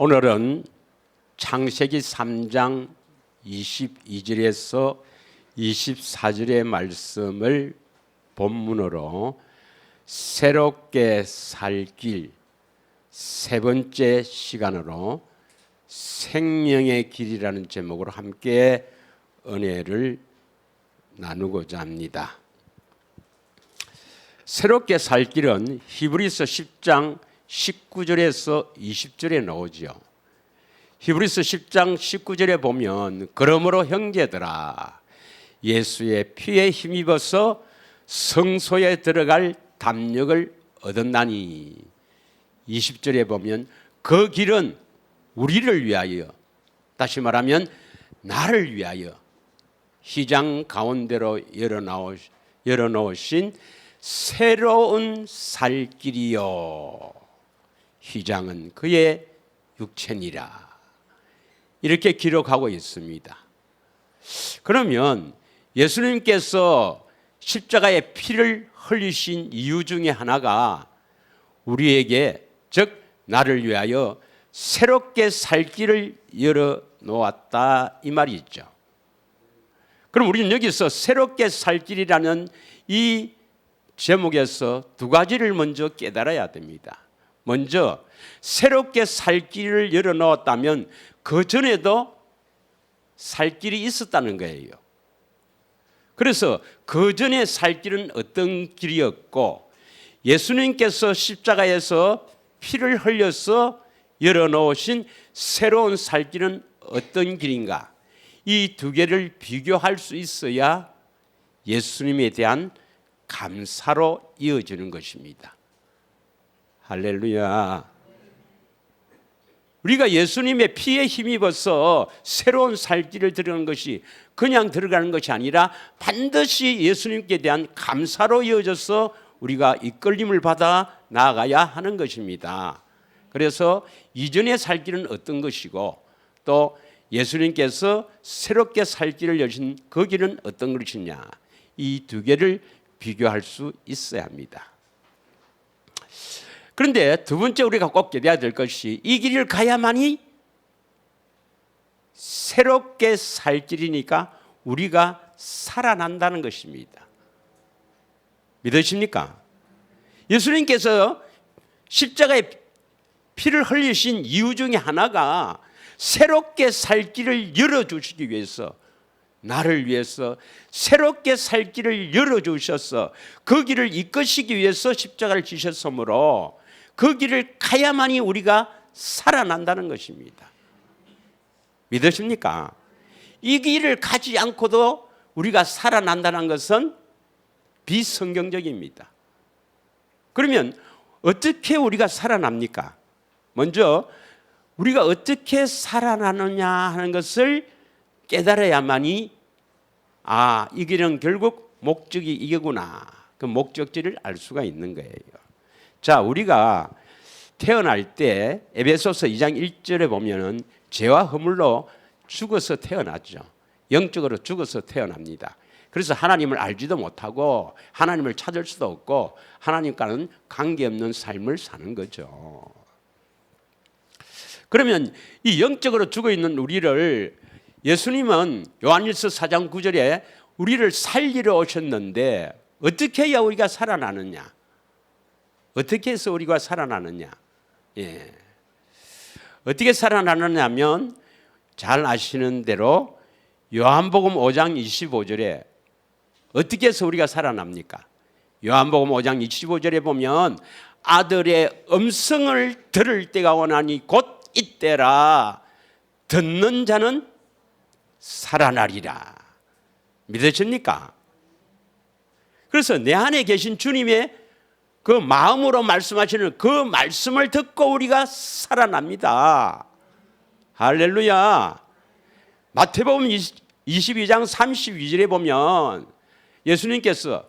오늘은 창세기 3장 22절에서 24절의 말씀을 본문으로 새롭게 살 길 세 번째 시간으로 생명의 길이라는 제목으로 함께 은혜를 나누고자 합니다. 새롭게 살 길은 히브리서 10장 19절에서 20절에 나오죠. 히브리서 10장 19절에 보면 그러므로 형제들아 예수의 피에 힘입어서 성소에 들어갈 담력을 얻었나니 20절에 보면 그 길은 우리를 위하여, 다시 말하면 나를 위하여 휘장 가운데로 열어놓으신 새로운 살 길이요 휘장은 그의 육체니라, 이렇게 기록하고 있습니다. 그러면 예수님께서 십자가에 피를 흘리신 이유 중에 하나가 우리에게, 즉 나를 위하여 새롭게 살 길을 열어놓았다 이 말이 있죠. 그럼 우리는 여기서 새롭게 살 길이라는 이 제목에서 두 가지를 먼저 깨달아야 됩니다. 먼저 새롭게 살 길을 열어놓았다면 그 전에도 살 길이 있었다는 거예요. 그래서 그 전에 살 길은 어떤 길이었고 예수님께서 십자가에서 피를 흘려서 열어놓으신 새로운 살 길은 어떤 길인가, 이 두 개를 비교할 수 있어야 예수님에 대한 감사로 이어지는 것입니다. 할렐루야. 우리가 예수님의 피에 힘입어서 새로운 살 길을 들어가는 것이 그냥 들어가는 것이 아니라 반드시 예수님께 대한 감사로 이어져서 우리가 이끌림을 받아 나아가야 하는 것입니다. 그래서 이전의 살 길은 어떤 것이고 또 예수님께서 새롭게 살 길을 여신 그 길은 어떤 것이냐, 이 두 개를 비교할 수 있어야 합니다. 그런데 두 번째 우리가 꼭 깨달아야 될 것이 이 길을 가야만이 새롭게 살 길이니까 우리가 살아난다는 것입니다. 믿으십니까? 예수님께서 십자가에 피를 흘리신 이유 중에 하나가 새롭게 살 길을 열어주시기 위해서, 나를 위해서 새롭게 살 길을 열어주셔서 그 길을 이끄시기 위해서 십자가를 지셨으므로 그 길을 가야만이 우리가 살아난다는 것입니다. 믿으십니까? 이 길을 가지 않고도 우리가 살아난다는 것은 비성경적입니다. 그러면 어떻게 우리가 살아납니까? 먼저 우리가 어떻게 살아나느냐 하는 것을 깨달아야만이 이 길은 결국 목적이 이거구나, 그 목적지를 알 수가 있는 거예요. 자, 우리가 태어날 때 에베소서 2장 1절에 보면은 죄와 허물로 죽어서 태어났죠. 영적으로 죽어서 태어납니다. 그래서 하나님을 알지도 못하고 하나님을 찾을 수도 없고 하나님과는 관계없는 삶을 사는 거죠. 그러면 이 영적으로 죽어있는 우리를 예수님은 요한일서 4장 9절에 우리를 살리러 오셨는데 어떻게 해야 우리가 살아나느냐, 어떻게 해서 우리가 살아나느냐, 어떻게 살아나느냐 하면 잘 아시는 대로 요한복음 5장 25절에 어떻게 해서 우리가 살아납니까? 요한복음 5장 25절에 보면 아들의 음성을 들을 때가 오나니 곧 이때라, 듣는 자는 살아나리라. 믿으십니까? 그래서 내 안에 계신 주님의 그 마음으로 말씀하시는 그 말씀을 듣고 우리가 살아납니다. 할렐루야. 마태복음 22장 32절에 보면 예수님께서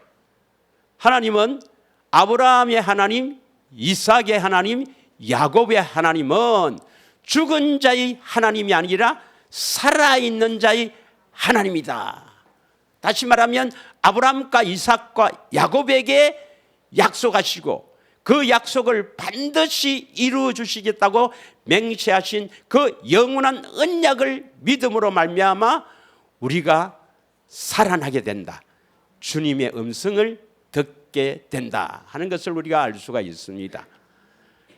하나님은 아브라함의 하나님, 이삭의 하나님, 야곱의 하나님은 죽은 자의 하나님이 아니라 살아있는 자의 하나님이다. 다시 말하면 아브라함과 이삭과 야곱에게 약속하시고 그 약속을 반드시 이루어 주시겠다고 맹세하신 그 영원한 언약을 믿음으로 말미암아 우리가 살아나게 된다. 주님의 음성을 듣게 된다 하는 것을 우리가 알 수가 있습니다.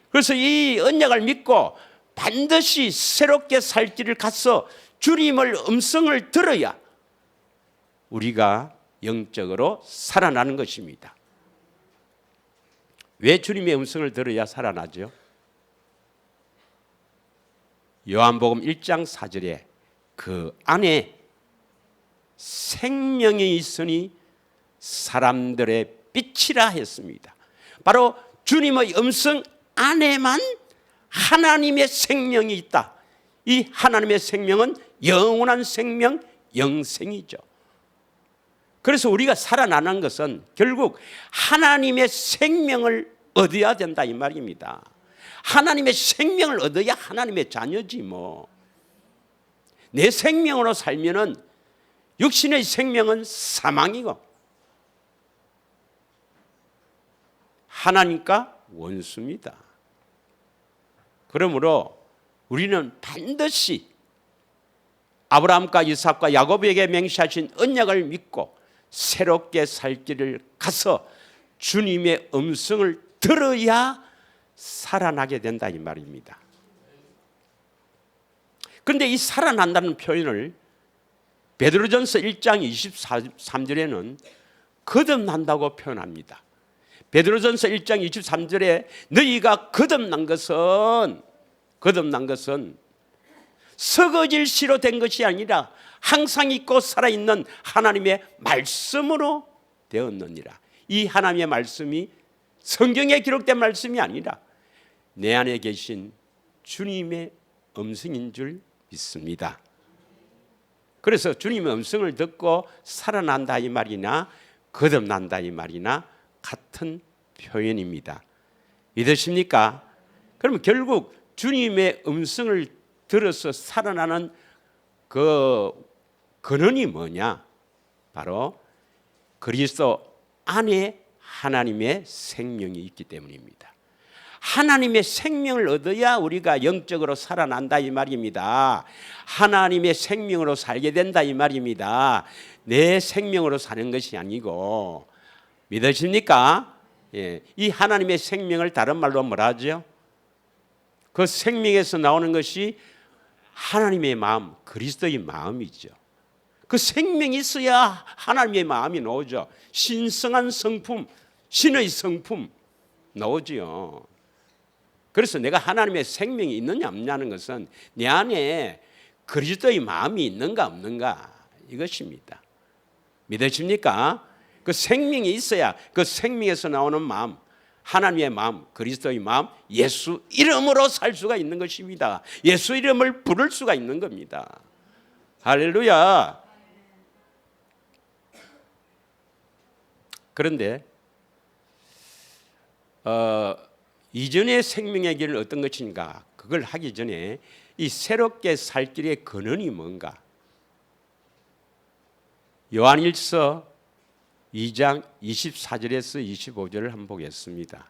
그래서 이 언약을 믿고 반드시 새롭게 살 길을 가서 주님의 음성을 들어야 우리가 영적으로 살아나는 것입니다. 왜 주님의 음성을 들어야 살아나죠? 요한복음 1장 4절에 그 안에 생명이 있으니 사람들의 빛이라 했습니다. 바로 주님의 음성 안에만 하나님의 생명이 있다. 이 하나님의 생명은 영원한 생명, 영생이죠. 그래서 우리가 살아나는 것은 결국 하나님의 생명을 얻어야 된다 이 말입니다. 하나님의 생명을 얻어야 하나님의 자녀지 뭐. 내 생명으로 살면은 육신의 생명은 사망이고 하나님과 원수입니다. 그러므로 우리는 반드시 아브라함과 이삭과 야곱에게 맹세하신 언약을 믿고 새롭게 살 길을 가서 주님의 음성을 들어야 살아나게 된다 이 말입니다. 그런데 이 살아난다는 표현을 베드로전서 1장 23절에는 거듭난다고 표현합니다. 베드로전서 1장 23절에 너희가 거듭난 것은 썩어질 씨로 된 것이 아니라 항상 있고 살아있는 하나님의 말씀으로 되었느니라. 이 하나님의 말씀이 성경에 기록된 말씀이 아니라 내 안에 계신 주님의 음성인 줄 믿습니다. 그래서 주님의 음성을 듣고 살아난다 이 말이나 거듭난다 이 말이나 같은 표현입니다. 믿으십니까? 그러면 결국 주님의 음성을 들어서 살아나는 그 근원이 뭐냐? 바로 그리스도 안에 하나님의 생명이 있기 때문입니다. 하나님의 생명을 얻어야 우리가 영적으로 살아난다 이 말입니다. 하나님의 생명으로 살게 된다 이 말입니다. 내 생명으로 사는 것이 아니고. 믿으십니까? 예. 이 하나님의 생명을 다른 말로 뭐라 하죠? 그 생명에서 나오는 것이 하나님의 마음, 그리스도의 마음이죠. 그 생명이 있어야 하나님의 마음이 나오죠. 신성한 성품, 신의 성품 나오지요. 그래서 내가 하나님의 생명이 있느냐 없느냐는 것은 내 안에 그리스도의 마음이 있는가 없는가 이것입니다. 믿으십니까? 그 생명이 있어야 그 생명에서 나오는 마음, 하나님의 마음, 그리스도의 마음, 예수 이름으로 살 수가 있는 것입니다. 예수 이름을 부를 수가 있는 겁니다. 할렐루야. 그런데 이전의 생명의 길은 어떤 것인가? 그걸 하기 전에 이 새롭게 살 길의 근원이 뭔가? 요한일서 2장 24절에서 25절을 한번 보겠습니다.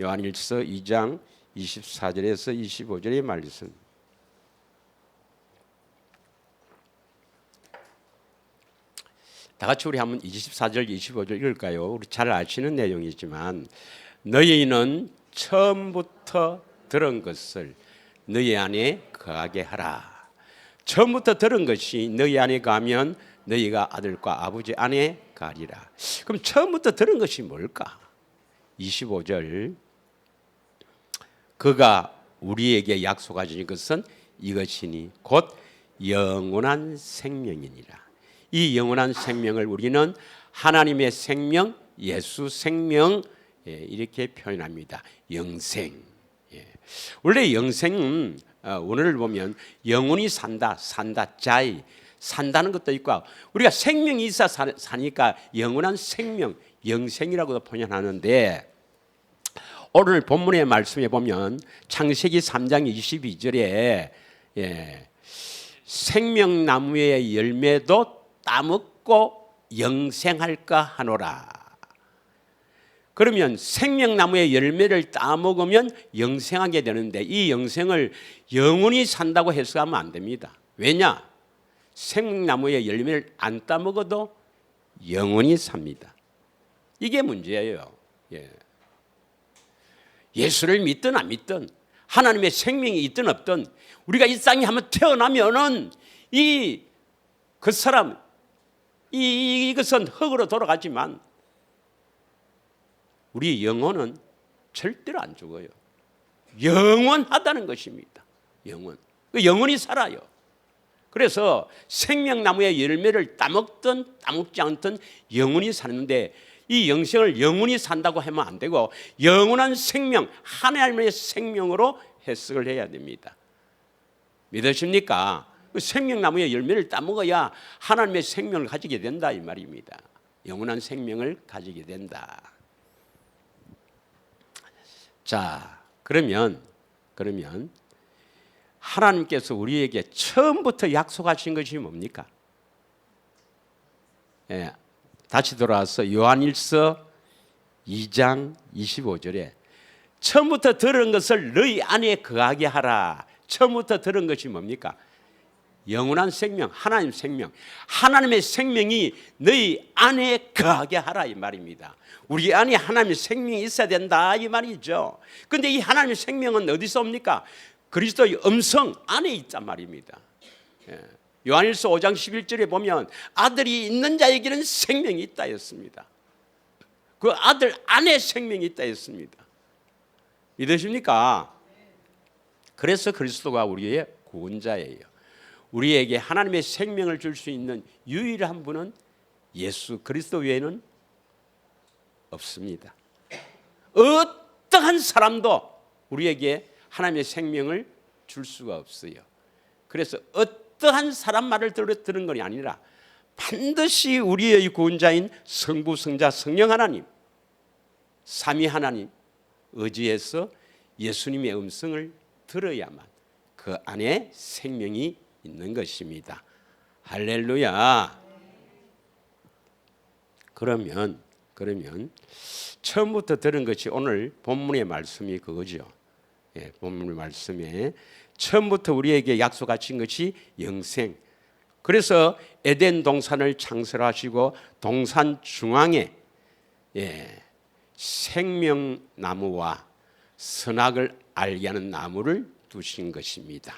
요한일서 2장 24절에서 25절의 말씀. 다 같이 우리 한번 24절 25절 읽을까요? 우리 잘 아시는 내용이지만 너희는 처음부터 들은 것을 너희 안에 거하게 하라. 처음부터 들은 것이 너희 안에 가면 너희가 아들과 아버지 안에 가리라. 그럼 처음부터 들은 것이 뭘까? 25절 그가 우리에게 약속하신 것은 이것이니 곧 영원한 생명이니라. 이 영원한 생명을 우리는 하나님의 생명, 예수 생명 이렇게 표현합니다. 영생. 원래 영생은 오늘을 보면 영원히 산다, 자이 산다는 것도 있고 우리가 생명이 있어 사니까 영원한 생명, 영생이라고도 표현하는데 오늘 본문의 말씀에 보면 창세기 3장 22절에 생명나무의 열매도 따먹고 영생할까 하노라. 그러면 생명나무의 열매를 따먹으면 영생하게 되는데 이 영생을 영원히 산다고 해석하면 안 됩니다. 왜냐? 생명나무의 열매를 안 따먹어도 영원히 삽니다. 이게 문제예요. 예. 예수를 믿든 안 믿든 하나님의 생명이 있든 없든 우리가 이 땅에 한번 태어나면은 그 사람 이것은 흙으로 돌아가지만 우리 영혼은 절대로 안 죽어요. 영원하다는 것입니다. 영원히 살아요. 그래서 생명나무의 열매를 따먹든 따먹지 않든 영원히 사는데 이 영생을 영원히 산다고 하면 안 되고 영원한 생명, 하나님의 생명으로 해석을 해야 됩니다. 믿으십니까? 그 생명나무의 열매를 따먹어야 하나님의 생명을 가지게 된다 이 말입니다. 영원한 생명을 가지게 된다. 자, 그러면 하나님께서 우리에게 처음부터 약속하신 것이 뭡니까? 예, 다시 돌아와서 요한일서 2장 25절에 처음부터 들은 것을 너희 안에 거하게 하라. 처음부터 들은 것이 뭡니까? 영원한 생명, 하나님 생명. 하나님의 생명이 너희 안에 거하게 하라 이 말입니다. 우리 안에 하나님의 생명이 있어야 된다 이 말이죠. 그런데 이 하나님의 생명은 어디서 옵니까? 그리스도의 음성 안에 있단 말입니다. 요한일서 5장 11절에 보면 아들이 있는 자에게는 생명이 있다 했습니다. 그 아들 안에 생명이 있다 했습니다. 믿으십니까? 그래서 그리스도가 우리의 구원자예요. 우리에게 하나님의 생명을 줄 수 있는 유일한 분은 예수 그리스도 외에는 없습니다. 어떠한 사람도 우리에게 하나님의 생명을 줄 수가 없어요. 그래서 어떠한 사람 말을 들은 것이 아니라 반드시 우리의 구원자인 성부, 성자, 성령 하나님, 삼위 하나님 의지해서 예수님의 음성을 들어야만 그 안에 생명이 있는 것입니다. 할렐루야. 그러면 처음부터 들은 것이 오늘 본문의 말씀이 그거죠. 예, 본문의 말씀에 처음부터 우리에게 약속하신 것이 영생. 그래서 에덴 동산을 창설하시고 동산 중앙에 생명나무와 선악을 알게 하는 나무를 두신 것입니다.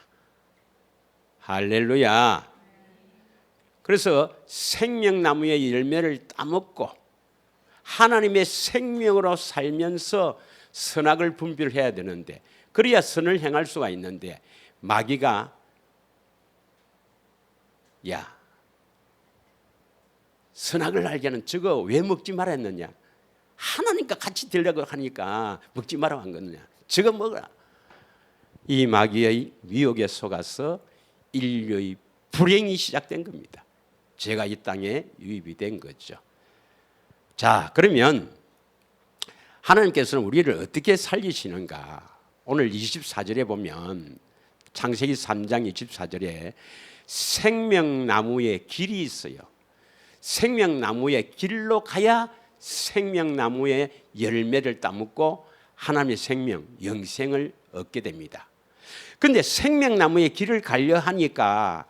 할렐루야. 그래서 생명나무의 열매를 따먹고 하나님의 생명으로 살면서 선악을 분별해야 되는데 그래야 선을 행할 수가 있는데 마귀가 야 선악을 알게 하는 저거 왜 먹지 말아 했느냐? 하나님과 같이 되려고 하니까 먹지 말라고 한 거냐? 저거 먹어라. 이 마귀의 미혹에 속아서 인류의 불행이 시작된 겁니다. 죄가 이 땅에 유입이 된 거죠. 자, 그러면 하나님께서는 우리를 어떻게 살리시는가? 오늘 24절에 보면 창세기 3장 24절에 생명나무의 길이 있어요. 생명나무의 길로 가야 생명나무의 열매를 따먹고 하나님의 생명, 영생을 얻게 됩니다. 그런데 생명나무의 길을 가려 하니까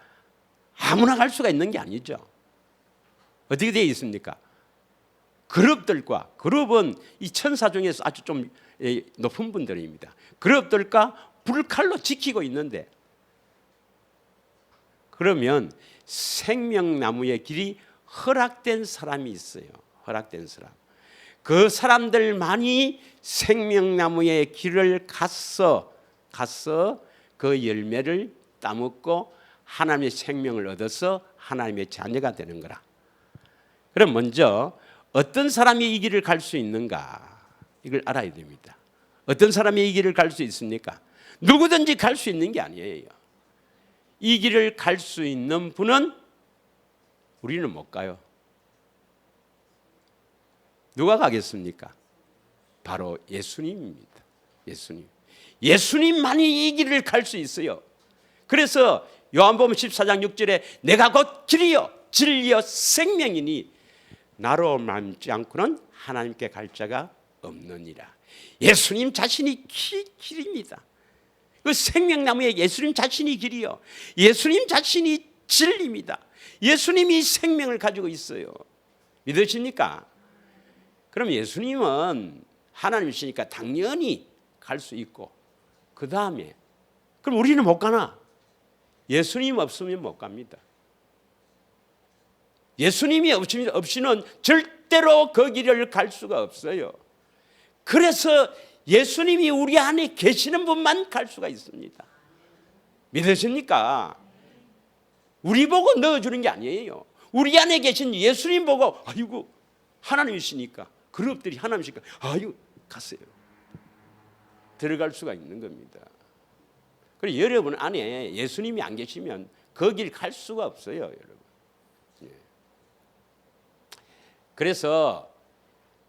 아무나 갈 수가 있는 게 아니죠. 어떻게 되어 있습니까? 그룹은 이 천사 중에서 아주 좀 높은 분들입니다. 그룹들과 불칼로 지키고 있는데 그러면 생명나무의 길이 허락된 사람이 있어요. 허락된 사람. 그 사람들만이 생명나무의 길을 가서 그 열매를 따먹고 하나님의 생명을 얻어서 하나님의 자녀가 되는 거라. 그럼 먼저 어떤 사람이 이 길을 갈 수 있는가? 이걸 알아야 됩니다. 어떤 사람이 이 길을 갈 수 있습니까? 누구든지 갈 수 있는 게 아니에요. 이 길을 갈 수 있는 분은 우리는 못 가요. 누가 가겠습니까? 바로 예수님입니다. 예수님만이 이 길을 갈 수 있어요. 그래서 요한복음 14장 6절에 내가 곧 길이요 진리요 생명이니 나로 남지 않고는 하나님께 갈 자가 없느니라. 예수님 자신이 길입니다. 그 생명나무에 예수님 자신이 길이요, 예수님 자신이 진리입니다. 예수님이 생명을 가지고 있어요. 믿으십니까? 그럼 예수님은 하나님이시니까 당연히 갈 수 있고, 그 다음에 그럼 우리는 못 가나? 예수님 없으면 못 갑니다. 예수님이 없이는 절대로 그 길을 갈 수가 없어요. 그래서 예수님이 우리 안에 계시는 분만 갈 수가 있습니다. 믿으십니까? 우리 보고 넣어주는 게 아니에요. 우리 안에 계신 예수님 보고 아이고 하나님이시니까, 그룹들이 하나님이시니까 아이고 가세요. 들어갈 수가 있는 겁니다. 그리고 여러분 안에 예수님이 안 계시면 그 길 갈 수가 없어요, 여러분. 그래서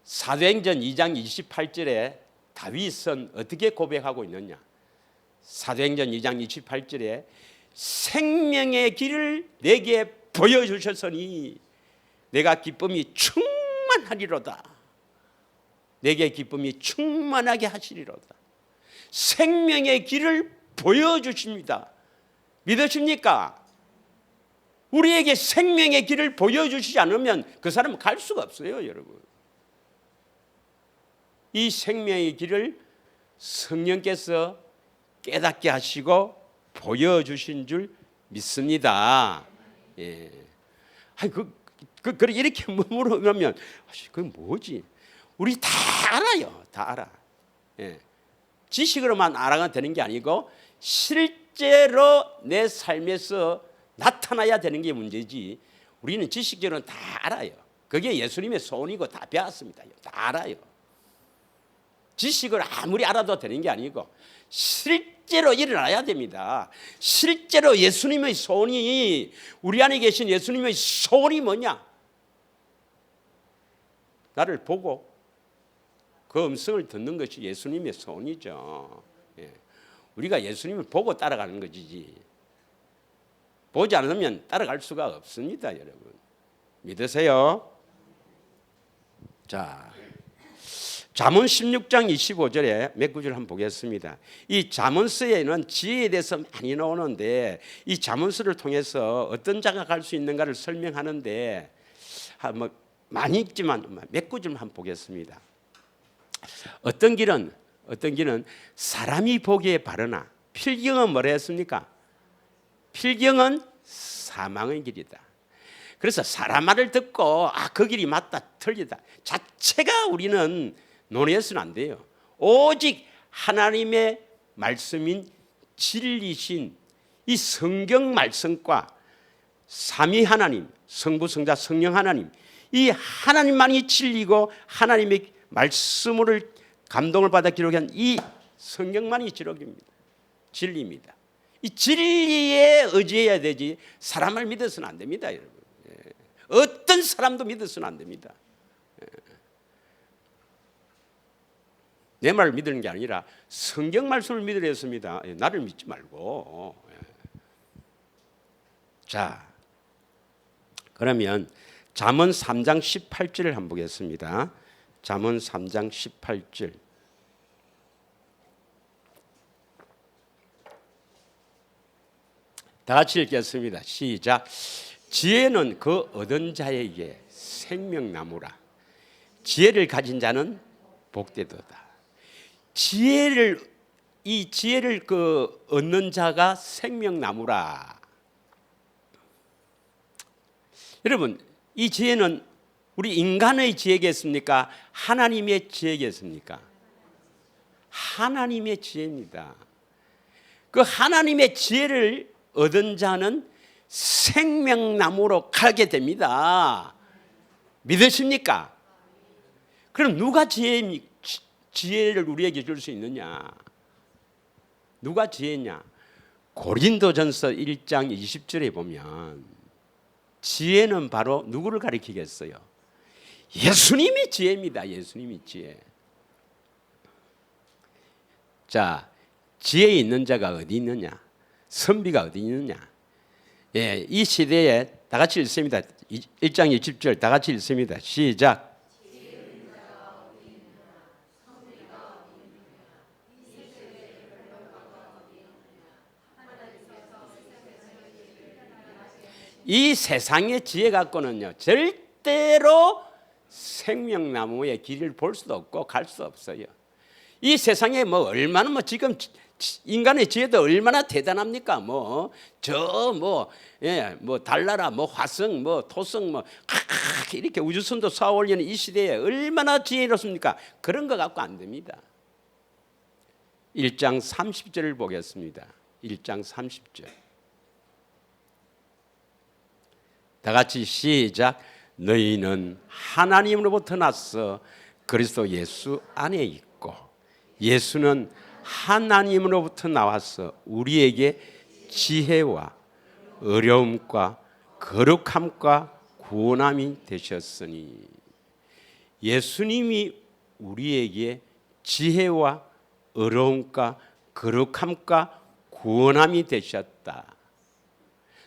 사도행전 2장 28절에 다윗은 어떻게 고백하고 있느냐? 사도행전 2장 28절에 생명의 길을 내게 보여주셨으니 내가 기쁨이 충만하리로다. 내게 기쁨이 충만하게 하시리로다. 생명의 길을 보여주십니다. 믿으십니까? 우리에게 생명의 길을 보여주시지 않으면 그 사람은 갈 수가 없어요, 여러분. 이 생명의 길을 성령께서 깨닫게 하시고 보여주신 줄 믿습니다. 예. 아니, 그래 이렇게 물어보면 그건 뭐지? 우리 다 알아요, 다 알아. 예. 지식으로만 알아가 되는 게 아니고 실제로 내 삶에서 나타나야 되는 게 문제지. 우리는 지식적으로는 다 알아요. 그게 예수님의 소원이고 다 배웠습니다. 다 알아요. 지식을 아무리 알아도 되는 게 아니고 실제로 일어나야 됩니다. 실제로 예수님의 소원이, 우리 안에 계신 예수님의 소원이 뭐냐? 나를 보고 그 음성을 듣는 것이 예수님의 소원이죠. 예. 우리가 예수님을 보고 따라가는 것이지 보지 않으면 따라갈 수가 없습니다, 여러분. 믿으세요? 자, 잠언 16장 25절에 몇 구절 한번 보겠습니다. 이 잠언서에는 지혜에 대해서 많이 나오는데 이 잠언서를 통해서 어떤 자가 갈 수 있는가를 설명하는데 뭐 많이 있지만 몇 구절만 한번 보겠습니다. 어떤 길은 사람이 보기에 바르나, 필경은 뭐라 했습니까? 필경은 사망의 길이다. 그래서 사람 말을 듣고 그 길이 맞다 틀리다 자체가 우리는 논의해서는 안 돼요. 오직 하나님의 말씀인 진리신 이 성경 말씀과 삼위 하나님, 성부, 성자, 성령 하나님, 이 하나님만이 진리고 하나님의 말씀을 감동을 받아 기록한 이 성경만이 진리입니다. 이 진리에 의지해야 되지 사람을 믿어서는 안 됩니다, 여러분. 어떤 사람도 믿어서는 안 됩니다. 내 말을 믿는 게 아니라 성경 말씀을 믿으려 했습니다. 나를 믿지 말고. 자, 그러면 잠언 3장 18절을 한번 보겠습니다. 잠언 3장 18절. 다 같이 읽겠습니다. 시작. 지혜는 그 얻은 자에게 생명나무라. 지혜를 가진 자는 복되도다. 이 지혜를 얻는 자가 생명나무라. 여러분, 이 지혜는 우리 인간의 지혜겠습니까? 하나님의 지혜겠습니까? 하나님의 지혜입니다. 그 하나님의 지혜를 얻은 자는 생명나무로 가게 됩니다. 믿으십니까? 그럼 누가 지혜를 우리에게 줄 수 있느냐? 누가 지혜냐? 고린도전서 1장 20절에 보면 지혜는 바로 누구를 가리키겠어요? 예수님이 지혜입니다. 예수님이 지혜. 자, 지혜 있는 자가 어디 있느냐? 선비가 어디 있느냐? 예, 이 시대에 다 같이 읽습니다. 1장 20절 다 같이 읽습니다. 시작. 이 세상의 지혜 갖고는요 절대로 생명나무의 길을 볼 수도 없고 갈 수 없어요. 이 세상에 뭐 얼마나 뭐 지금 인간의 지혜도 얼마나 대단합니까? 뭐 달나라 뭐 화성 뭐 토성 뭐 이렇게 우주선도 쏘아 올리는 이 시대에 얼마나 지혜롭습니까? 그런 거 갖고 안 됩니다. 1장 30절을 보겠습니다. 1장 30절. 다 같이 시작. 너희는 하나님으로부터 났어 그리스도 예수 안에 있고 예수는 하나님으로부터 나와서 우리에게 지혜와 어려움과 거룩함과 구원함이 되셨으니 예수님이 우리에게 지혜와 어려움과 거룩함과 구원함이 되셨다.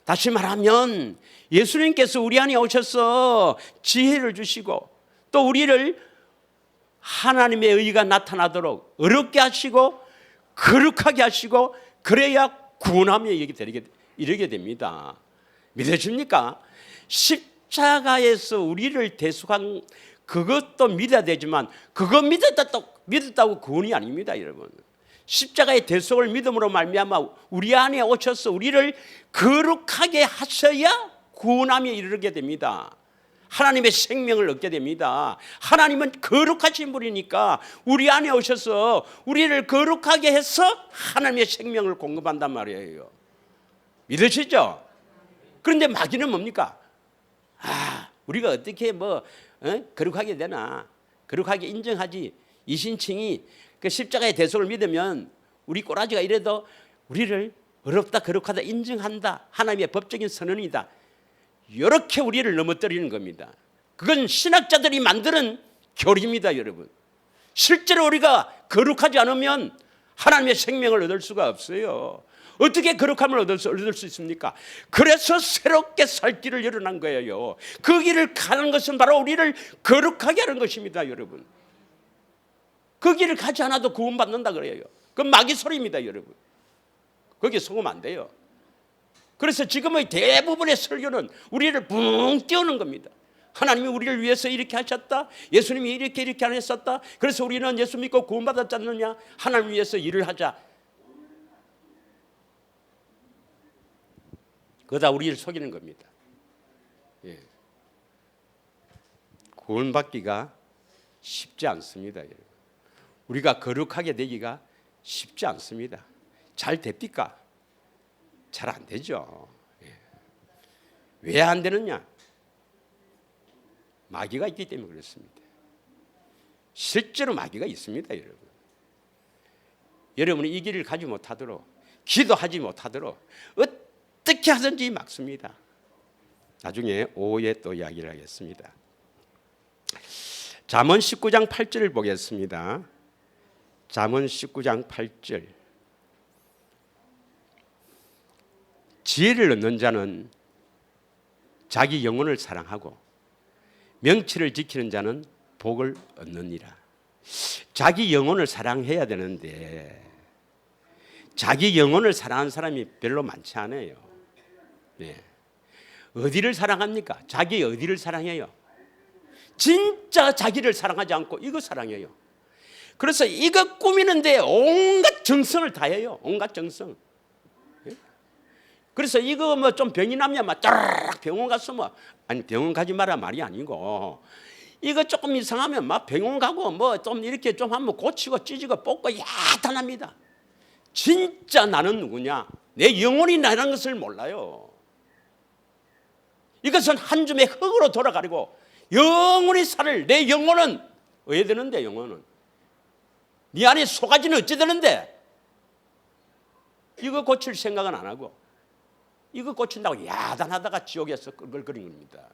다시 말하면 예수님께서 우리 안에 오셔서 지혜를 주시고 또 우리를 하나님의 의가 나타나도록 어렵게 하시고 거룩하게 하시고 그래야 구원함에 이르게 됩니다. 믿으십니까? 십자가에서 우리를 대속한 그것도 믿어야 되지만 그거 믿었다고 구원이 아닙니다, 여러분. 십자가의 대속을 믿음으로 말미암아 우리 안에 오셔서 우리를 거룩하게 하셔야 구원함에 이르게 됩니다. 하나님의 생명을 얻게 됩니다. 하나님은 거룩하신 분이니까 우리 안에 오셔서 우리를 거룩하게 해서 하나님의 생명을 공급한단 말이에요. 믿으시죠? 그런데 마귀는 뭡니까? 우리가 어떻게 거룩하게 되나? 거룩하게 인정하지. 이신칭이 그 십자가의 대속을 믿으면 우리 꼬라지가 이래도 우리를 어렵다 거룩하다 인정한다. 하나님의 법적인 선언이다. 이렇게 우리를 넘어뜨리는 겁니다. 그건 신학자들이 만드는 교리입니다, 여러분. 실제로 우리가 거룩하지 않으면 하나님의 생명을 얻을 수가 없어요. 어떻게 거룩함을 얻을 수 있습니까? 그래서 새롭게 살 길을 열어난 거예요. 그 길을 가는 것은 바로 우리를 거룩하게 하는 것입니다, 여러분. 그 길을 가지 않아도 구원받는다 그래요. 그건 마귀 소리입니다, 여러분. 거기에 속으면 안 돼요. 그래서 지금의 대부분의 설교는 우리를 붕 띄우는 겁니다. 하나님이 우리를 위해서 이렇게 하셨다. 예수님이 이렇게 안 했었다. 그래서 우리는 예수 믿고 구원받았지 않느냐. 하나님 위해서 일을 하자. 그거 다 우리를 속이는 겁니다. 예. 구원받기가 쉽지 않습니다, 여러분. 우리가 거룩하게 되기가 쉽지 않습니다. 잘 됩니까? 잘 안 되죠. 왜 안 되느냐? 마귀가 있기 때문에 그렇습니다. 실제로 마귀가 있습니다, 여러분. 여러분이 이 길을 가지 못하도록 기도하지 못하도록 어떻게 하든지 막습니다. 나중에 오후에 또 이야기를 하겠습니다. 잠언 19장 8절을 보겠습니다. 잠언 19장 8절. 지혜를 얻는 자는 자기 영혼을 사랑하고 명치를 지키는 자는 복을 얻느니라. 자기 영혼을 사랑해야 되는데 자기 영혼을 사랑하는 사람이 별로 많지 않아요. 네. 어디를 사랑합니까? 자기 어디를 사랑해요? 진짜 자기를 사랑하지 않고 이거 사랑해요. 그래서 이거 꾸미는데 온갖 정성을 다해요. 온갖 정성. 그래서 이거 뭐 좀 병이 나면 막 짜르륵 병원 가서 아니 병원 가지 마라 말이 아니고 이거 조금 이상하면 막 병원 가고 뭐 좀 이렇게 좀 하면 고치고 찢고 뽑고 야단합니다. 진짜 나는 누구냐? 내 영혼이 나라는 것을 몰라요. 이것은 한 줌의 흙으로 돌아가리고 영원히 살을 내 영혼은 왜 되는데 영혼은 네 안에 속아지는 어찌 되는데 이거 고칠 생각은 안 하고 이거 고친다고 야단하다가 지옥에서 끌끌거리는 겁니다.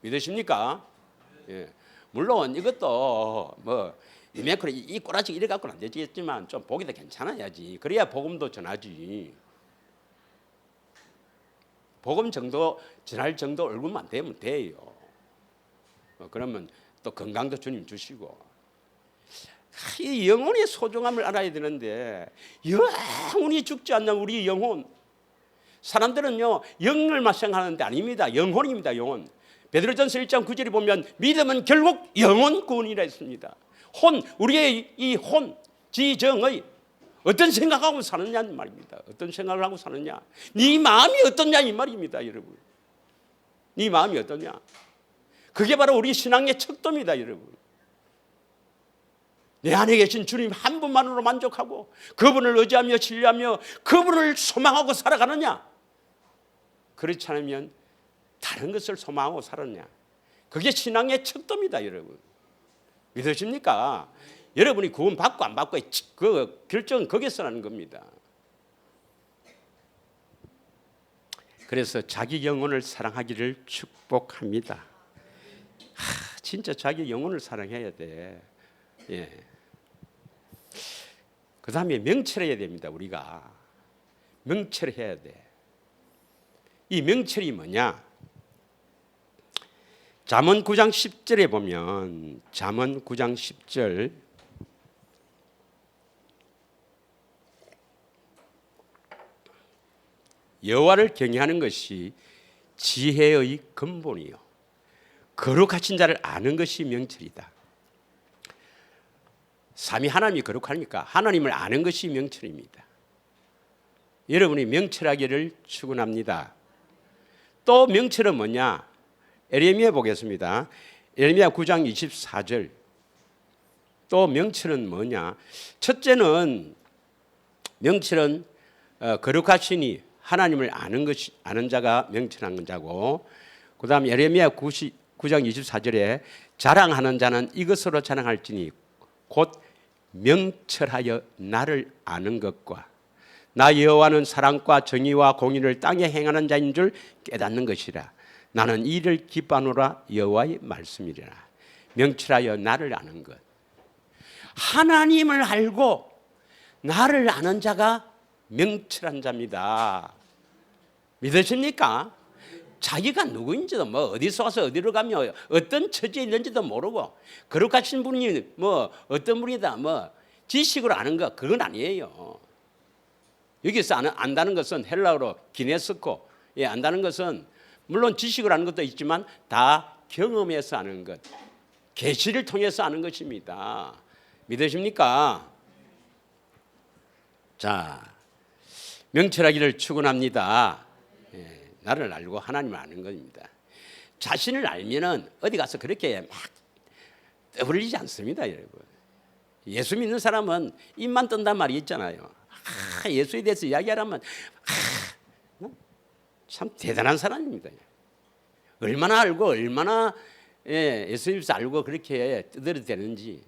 믿으십니까? 예. 물론 이것도 이메크로 이 꼬라지 이래 갖고는 안 되겠지만 좀 보기도 괜찮아야지. 그래야 복음도 전하지. 복음 정도 전할 정도 얼굴만 되면 돼요. 그러면 또 건강도 주님 주시고 이 영혼의 소중함을 알아야 되는데 영원히 죽지 않는 우리 영혼 사람들은요 영을만 생각하는데 아닙니다. 영혼입니다. 영혼. 베드로전서 1장 9절에 보면 믿음은 결국 영혼 구원이라 했습니다. 혼, 우리의 이 혼, 지정의 어떤 생각하고 사느냐는 말입니다. 어떤 생각을 하고 사느냐, 네 마음이 어떠냐 이 말입니다. 여러분, 네 마음이 어떠냐, 그게 바로 우리 신앙의 척도입니다. 여러분, 내 안에 계신 주님 한 분만으로 만족하고 그분을 의지하며 신뢰하며 그분을 소망하고 살아가느냐, 그렇지 않으면 다른 것을 소망하고 살았냐, 그게 신앙의 척도입니다. 여러분, 믿으십니까? 여러분이 구원 받고 안 받고 그 결정은 거기서 나는 겁니다. 그래서 자기 영혼을 사랑하기를 축복합니다. 진짜 자기 영혼을 사랑해야 돼. 예. 그 다음에 명철해야 됩니다. 우리가 명철해야 돼. 이 명철이 뭐냐? 잠언 9장 10절에 보면, 잠언 9장 10절, 여호와를 경외하는 것이 지혜의 근본이요 거룩하신 자를 아는 것이 명철이다. 삼위 하나님이 거룩하니까 하나님을 아는 것이 명철입니다. 여러분이 명철하기를 축원합니다. 또 명철은 뭐냐? 에레미야 보겠습니다. 에레미야 9장 24절. 또 명철은 뭐냐? 첫째는 명철은 거룩하시니 하나님을 아는 자가 명철한 자고, 그 다음 에레미야 9장 24절에 자랑하는 자는 이것으로 자랑할지니 곧 명철하여 나를 아는 것과 나 여호와는 사랑과 정의와 공의를 땅에 행하는 자인 줄 깨닫는 것이라. 나는 이를 기뻐하노라. 여호와의 말씀이라. 명철하여 나를 아는 것. 하나님을 알고 나를 아는 자가 명철한 자입니다. 믿으십니까? 자기가 누구인지도 뭐 어디서 와서 어디로 가며 어떤 처지에 있는지도 모르고 거룩하신 분이 뭐 어떤 분이다 뭐 지식으로 아는 것, 그건 아니에요. 여기서 안다는 것은 헬라어로 기네스코, 안다는 것은 물론 지식을 아는 것도 있지만 다 경험해서 아는 것, 계시를 통해서 아는 것입니다. 믿으십니까? 자, 명철하기를 축원합니다. 나를 알고 하나님을 아는 겁니다. 자신을 알면은 어디 가서 그렇게 막 떠벌리지 않습니다, 여러분. 예수 믿는 사람은 입만 뜬단 말이 있잖아요. 예수에 대해서 이야기하라면 참 대단한 사람입니다. 얼마나 알고 얼마나 예수님을 알고 그렇게 떠들어대는지,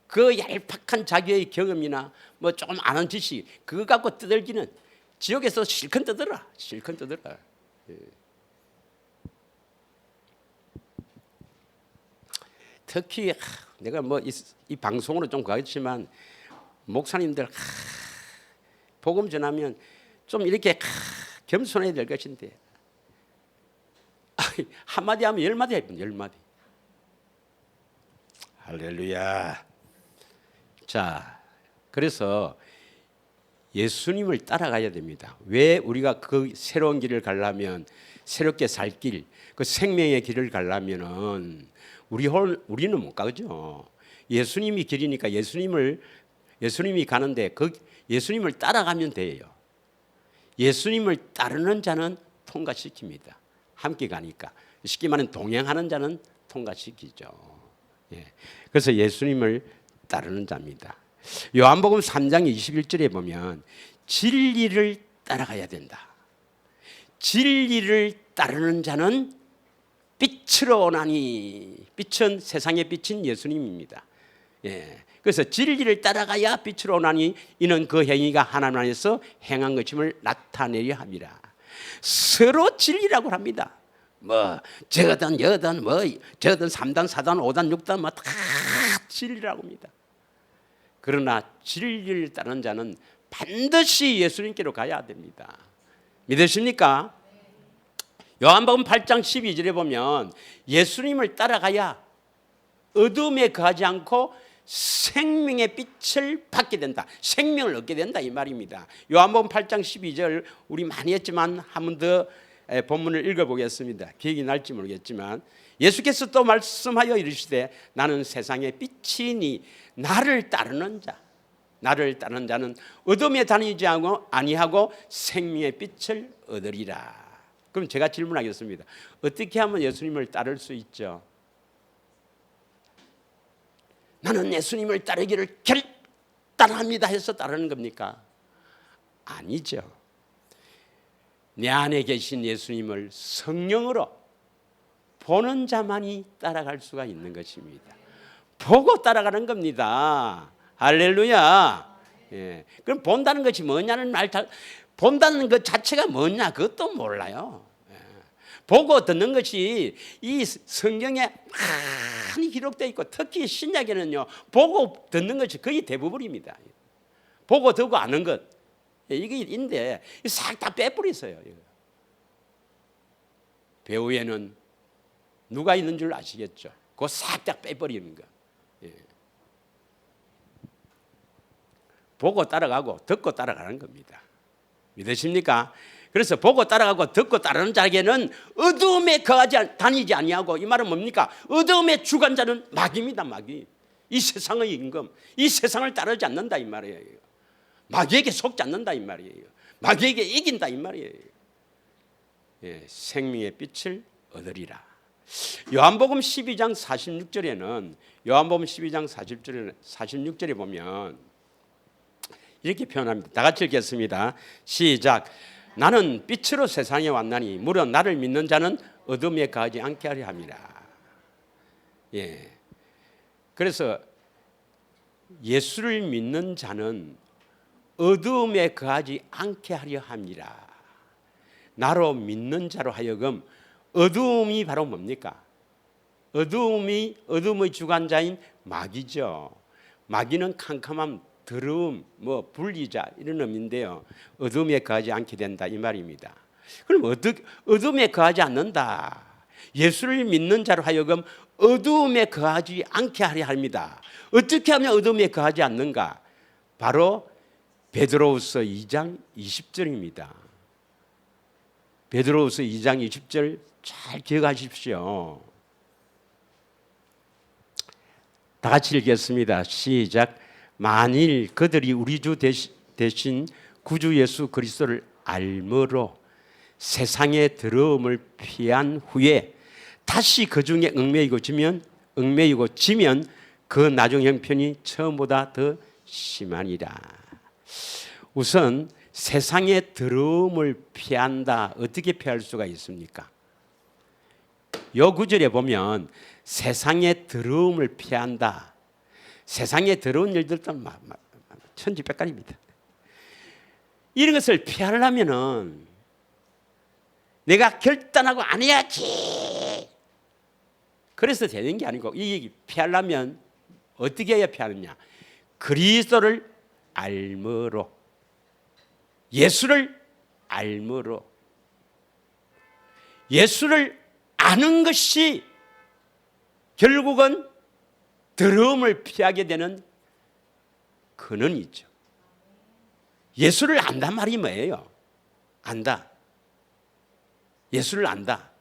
그 얄팍한 자기의 경험이나 뭐 조금 아는 지식 그거 갖고 떠들기는 지옥에서 실컷 떠들어, 실컷 떠들어. 특히 내가 뭐 이 방송으로 좀 가겠지만 목사님들 복음 전하면 좀 이렇게 겸손해야 될 것인데 한마디 하면 10마디 해요. 10마디. 할렐루야. 자, 그래서 예수님을 따라가야 됩니다. 왜 우리가 그 새로운 길을 가려면, 새롭게 살 길, 그 생명의 길을 가려면은 우리는 못 가죠. 예수님이 길이니까 예수님이 가는데 그 예수님을 따라가면 돼요. 예수님을 따르는 자는 통과시킵니다. 함께 가니까. 쉽게 말하면 동행하는 자는 통과시키죠. 그래서 예수님을 따르는 자입니다. 요한복음 3장 21절에 보면 진리를 따라가야 된다. 진리를 따르는 자는 빛으로 오나니, 빛은 세상의 빛인 예수님입니다. 그래서 진리를 따라가야 빛으로 오나니 이는 그 행위가 하나님 안에서 행한 것임을 나타내려 합니다. 서로 진리라고 합니다. 뭐 저든 여든 뭐 저든 3단 4단 5단 6단 뭐 다 진리라고 합니다. 그러나 진리를 따르는 자는 반드시 예수님께로 가야 됩니다. 믿으십니까? 요한복음 8장 12절에 보면 예수님을 따라가야 어둠에 거하지 않고 생명의 빛을 받게 된다. 생명을 얻게 된다 이 말입니다. 요한복음 8장 12절 우리 많이 했지만 한 번 더 본문을 읽어보겠습니다. 기억이 날지 모르겠지만 예수께서 또 말씀하여 이르시되 나는 세상의 빛이니 나를 따르는 자는 어둠에 다니지 아니하고 생명의 빛을 얻으리라. 그럼 제가 질문하겠습니다. 어떻게 하면 예수님을 따를 수 있죠? 나는 예수님을 따르기를 결단합니다 해서 따르는 겁니까? 아니죠. 내 안에 계신 예수님을 성령으로 보는 자만이 따라갈 수가 있는 것입니다. 보고 따라가는 겁니다. 할렐루야. 예. 그럼 본다는 것이 뭐냐는 본다는 것 자체가 뭐냐 그것도 몰라요. 예. 보고 듣는 것이 이 성경에 많이 기록되어 있고 특히 신약에는요 보고 듣는 것이 거의 대부분입니다. 보고 듣고 아는 것 이게 있는데 싹 다 빼버리세요. 배후에는 누가 있는 줄 아시겠죠? 그거 싹 다 빼버리는 거. 예. 보고 따라가고 듣고 따라가는 겁니다. 믿으십니까? 그래서 보고 따라가고 듣고 따르는 자에게는 어두움에 다니지 아니하고 이 말은 뭡니까? 어두움에 주관 자는 마귀입니다. 마귀. 이 세상의 임금, 이 세상을 따르지 않는다 이 말이에요. 마귀에게 속지 않는다 이 말이에요. 마귀에게 이긴다 이 말이에요. 예, 생명의 빛을 얻으리라. 요한복음 12장 46절에는 요한복음 12장 46절에 보면 이렇게 표현합니다. 다 같이 읽겠습니다. 시작. 나는 빛으로 세상에 왔나니 물론 나를 믿는 자는 어둠에 가지 않게 하려 함이라. 예. 그래서 예수를 믿는 자는 어둠에 거하지 않게 하려 함이라. 나로 믿는 자로 하여금 어두움이 바로 뭡니까? 어두움의 주관자인 마귀죠. 마귀는 캄캄함, 더러움, 불리자 이런 의미인데요. 어둠에 거하지 않게 된다 이 말입니다. 그럼 어둠에 거하지 않는다. 예수를 믿는 자로 하여금 어두움에 거하지 않게 하려 합니다. 어떻게 하면 어둠에 거하지 않는가? 바로 베드로후서 2장 20절입니다. 베드로후서 2장 20절 잘 기억하십시오. 다 같이 읽겠습니다. 시작. 만일 그들이 우리 주 대신 구주 예수 그리스도를 알므로 세상의 더러움을 피한 후에 다시 그 중에 얽매이고 지면 그 나중 형편이 처음보다 더 심하니라. 우선 세상의 더러움을 피한다. 어떻게 피할 수가 있습니까? 요 구절에 보면 세상의 더러움을 피한다. 세상의 더러운 일들도 천지백갈입니다. 이런 것을 피하려면은 내가 결단하고 안 해야지. 그래서 되는 게 아니고 이 피하려면 어떻게 해야 피하느냐? 그리스도를 알므로, 예수를 알므로, 예수를 아는 것이 결국은 더러움을 피하게 되는 근원이죠. 예수를 안단 말이 뭐예요? 안다. 예수를 안다.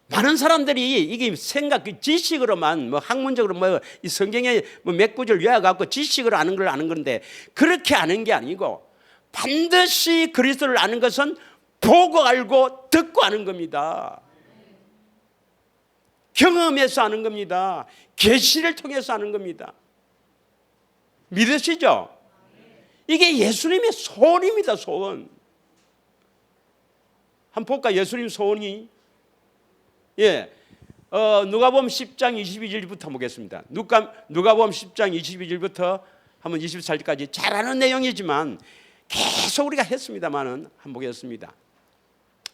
많은 사람들이 이게 지식으로만 학문적으로 이 성경에 몇 구절 외워갖고 지식으로 아는 걸 아는 건데 그렇게 아는 게 아니고 반드시 그리스도를 아는 것은 보고 알고 듣고 아는 겁니다. 경험해서 아는 겁니다. 계시를 통해서 아는 겁니다. 믿으시죠? 이게 예수님의 소원입니다. 소원. 한번 볼까? 예수님 소원이 누가복음 10장 22절부터 보겠습니다. 누가복음 10장 22절부터 한번 24절까지 잘 아는 내용이지만 계속 우리가 했습니다만은 한번 보겠습니다.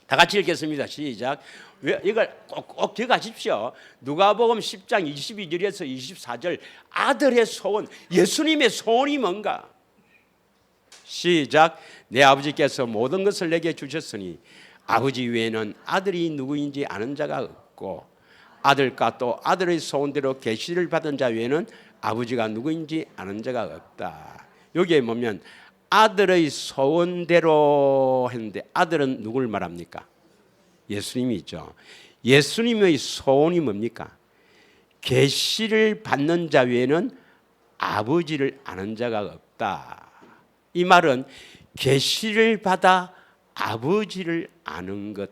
다 같이 읽겠습니다. 시작. 이걸 꼭 기억하십시오. 누가복음 10장 22절에서 24절 아들의 소원, 예수님의 소원이 뭔가? 시작. 내 아버지께서 모든 것을 내게 주셨으니 아버지 외에는 아들이 누구인지 아는 자가 없고 아들과 또 아들의 소원대로 계시를 받은 자 외에는 아버지가 누구인지 아는 자가 없다. 여기에 보면 아들의 소원대로 했는데 아들은 누굴 말합니까? 예수님이 있죠. 예수님의 소원이 뭡니까? 계시를 받는 자 외에는 아버지를 아는 자가 없다. 이 말은 계시를 받아 아버지를 아는 것.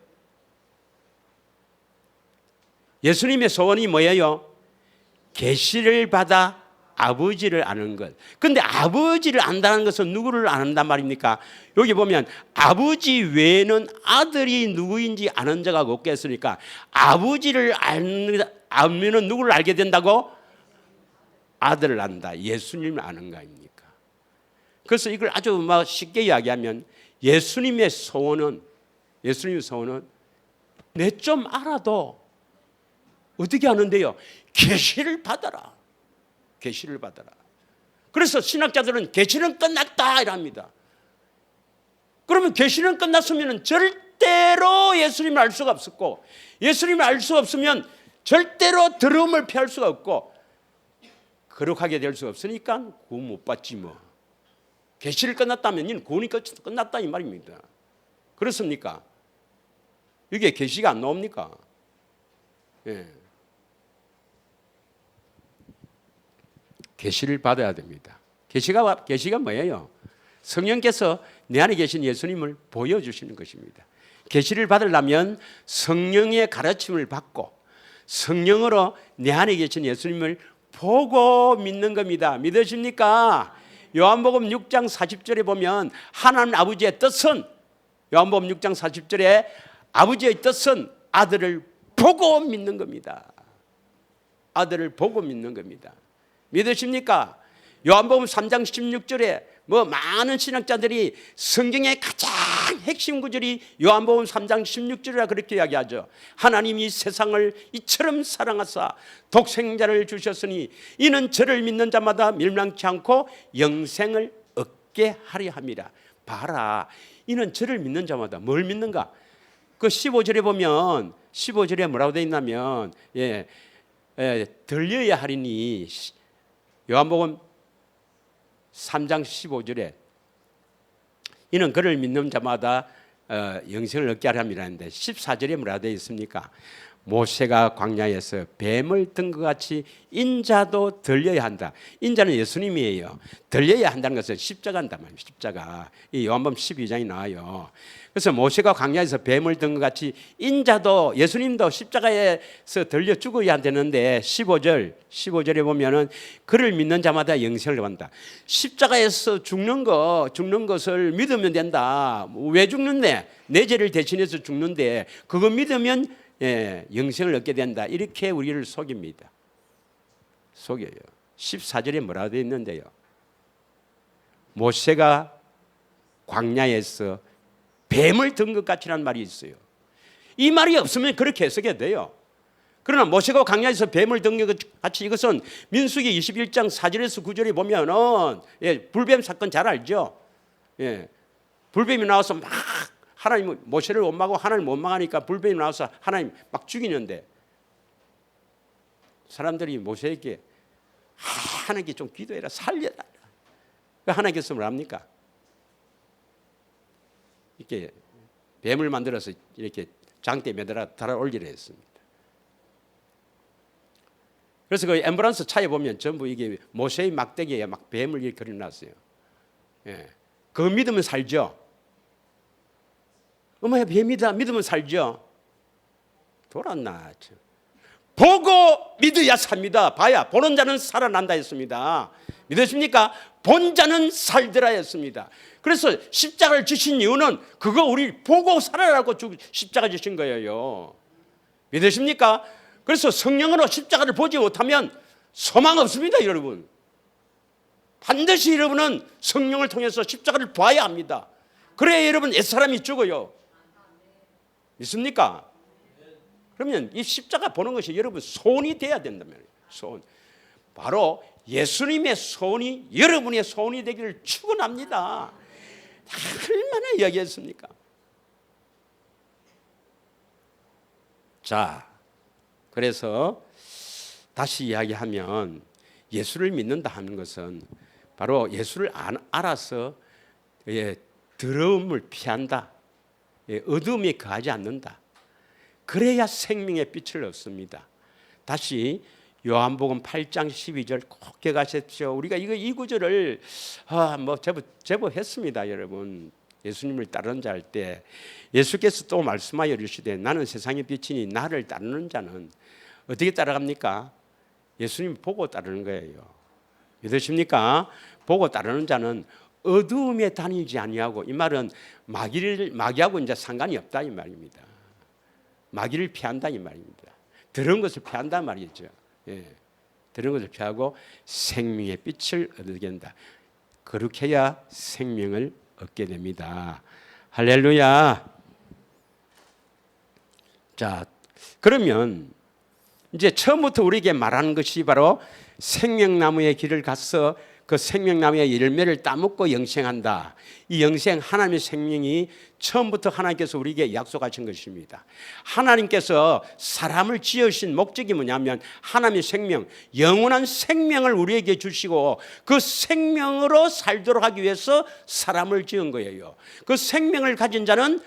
예수님의 소원이 뭐예요? 계시를 받아 아버지를 아는 것. 그런데 아버지를 안다는 것은 누구를 안단 말입니까? 여기 보면 아버지 외에는 아들이 누구인지 아는 자가 없겠으니까 아버지를 알면 누구를 알게 된다고? 아들을 안다. 예수님을 아는 거 아닙니까? 그래서 이걸 아주 막 쉽게 이야기하면 예수님의 소원은 내 좀 알아도 어떻게 하는데요? 계시를 받아라. 계시를 받아라. 그래서 신학자들은 계시는 끝났다 이랍니다. 그러면 계시는 끝났으면 절대로 예수님을 알 수가 없었고, 예수님을 알 수 없으면 절대로 더러움을 피할 수가 없고, 거룩하게 될 수 없으니까 구원 못 받지 뭐. 계시를 끝났다면 구원이 끝났다 이 말입니다. 그렇습니까? 이게 계시가 안 나옵니까? 예. 계시를 받아야 됩니다. 계시가 뭐예요? 성령께서 내 안에 계신 예수님을 보여주시는 것입니다. 계시를 받으려면 성령의 가르침을 받고 성령으로 내 안에 계신 예수님을 보고 믿는 겁니다. 믿으십니까? 요한복음 6장 40절에 보면 하나님 아버지의 뜻은, 요한복음 6장 40절에 아버지의 뜻은 아들을 보고 믿는 겁니다. 아들을 보고 믿는 겁니다. 믿으십니까? 요한복음 3장 16절에 많은 신학자들이 성경의 가장 핵심 구절이 요한복음 3장 16절이라 그렇게 이야기하죠. 하나님이 세상을 이처럼 사랑하사 독생자를 주셨으니 이는 저를 믿는 자마다 멸망치 않고 영생을 얻게 하려 함이라. 봐라, 이는 저를 믿는 자마다 뭘 믿는가? 그 15절에 보면 15절에 뭐라고 되어 있냐면 들려야 하리니, 요한복음 3장 15절에 이는 그를 믿는 자마다 영생을 얻게 하려 함이라는데 14절에 뭐라고 되어 있습니까? 모세가 광야에서 뱀을 든 것 같이 인자도 들려야 한다. 인자는 예수님이에요. 들려야 한다는 것은 십자가한단 말이에요. 십자가. 이 요한복음 12장이 나와요. 그래서 모세가 광야에서 뱀을 든 것 같이 인자도, 예수님도 십자가에서 들려 죽어야 되는데 15절에 보면은 그를 믿는 자마다 영생을 받는다. 십자가에서 죽는 것을 믿으면 된다. 왜 죽는데? 내 죄를 대신해서 죽는데 그거 믿으면 영생을 얻게 된다. 이렇게 우리를 속입니다. 속여요. 14절에 뭐라고 되어 있는데요? 모세가 광야에서 뱀을 든 것 같이라는 말이 있어요. 이 말이 없으면 그렇게 해석해야 돼요. 그러나 모세가 광야에서 뱀을 든 것 같이, 이것은 민수기 21장 4절에서 9절에 보면은 불뱀 사건 잘 알죠? 불뱀이 나와서 막 하나님 모세를 원망하고 하나님 원망하니까 불뱀이 나와서 하나님 막 죽이는데 사람들이 모세에게 하나님께 좀 기도해라, 살려달라. 하나님께서 뭐랍니까? 이렇게 뱀을 만들어서 이렇게 장대에 매달아 달아 올리려 했습니다. 그래서 그 앰뷸런스 차에 보면 전부 이게 모세의 막대기에 막 뱀을 이렇게 그려놨어요. 그거 믿으면 살죠. 어머야, 뱀이다 믿으면 살죠. 돌았나. 보고 믿어야 삽니다. 봐야 보는 자는 살아난다 했습니다. 믿으십니까? 본 자는 살더라 했습니다. 그래서 십자가를 지신 이유는 그거 우리 보고 살아라고 십자가 지신 거예요. 믿으십니까? 그래서 성령으로 십자가를 보지 못하면 소망 없습니다, 여러분. 반드시 여러분은 성령을 통해서 십자가를 봐야 합니다. 그래야 여러분 옛사람이 죽어요. 믿습니까? 그러면 이 십자가 보는 것이 여러분 소원이 돼야 된다면, 소원. 바로 예수님의 소원이 여러분의 소원이 되기를 축원합니다. 얼마나 이야기했습니까? 자, 그래서 다시 이야기하면 예수를 믿는다 하는 것은 바로 예수를 알아서 더러움을 피한다. 어둠에 거하지 않는다. 그래야 생명의 빛을 얻습니다. 다시 요한복음 8장 12절 꼭 기억하십시오. 우리가 이 구절을 제법 했습니다, 여러분. 예수님을 따르는 자 할 때 예수께서 또 말씀하여 이르시되 나는 세상의 빛이니 나를 따르는 자는 어떻게 따라갑니까? 예수님 보고 따르는 거예요. 믿으십니까? 보고 따르는 자는 어두움에 다니지 아니하고, 이 말은 마귀하고 이제 상관이 없다 이 말입니다. 마귀를 피한다 이 말입니다. 더러운 것을 피한다 말이죠. 더러운 것을 피하고 생명의 빛을 얻게 된다. 그렇게 해야 생명을 얻게 됩니다. 할렐루야. 자, 그러면 이제 처음부터 우리에게 말하는 것이 바로 생명나무의 길을 가서 그 생명나무의 열매를 따먹고 영생한다. 이 영생, 하나님의 생명이 처음부터 하나님께서 우리에게 약속하신 것입니다. 하나님께서 사람을 지으신 목적이 뭐냐면 하나님의 생명, 영원한 생명을 우리에게 주시고 그 생명으로 살도록 하기 위해서 사람을 지은 거예요. 그 생명을 가진 자는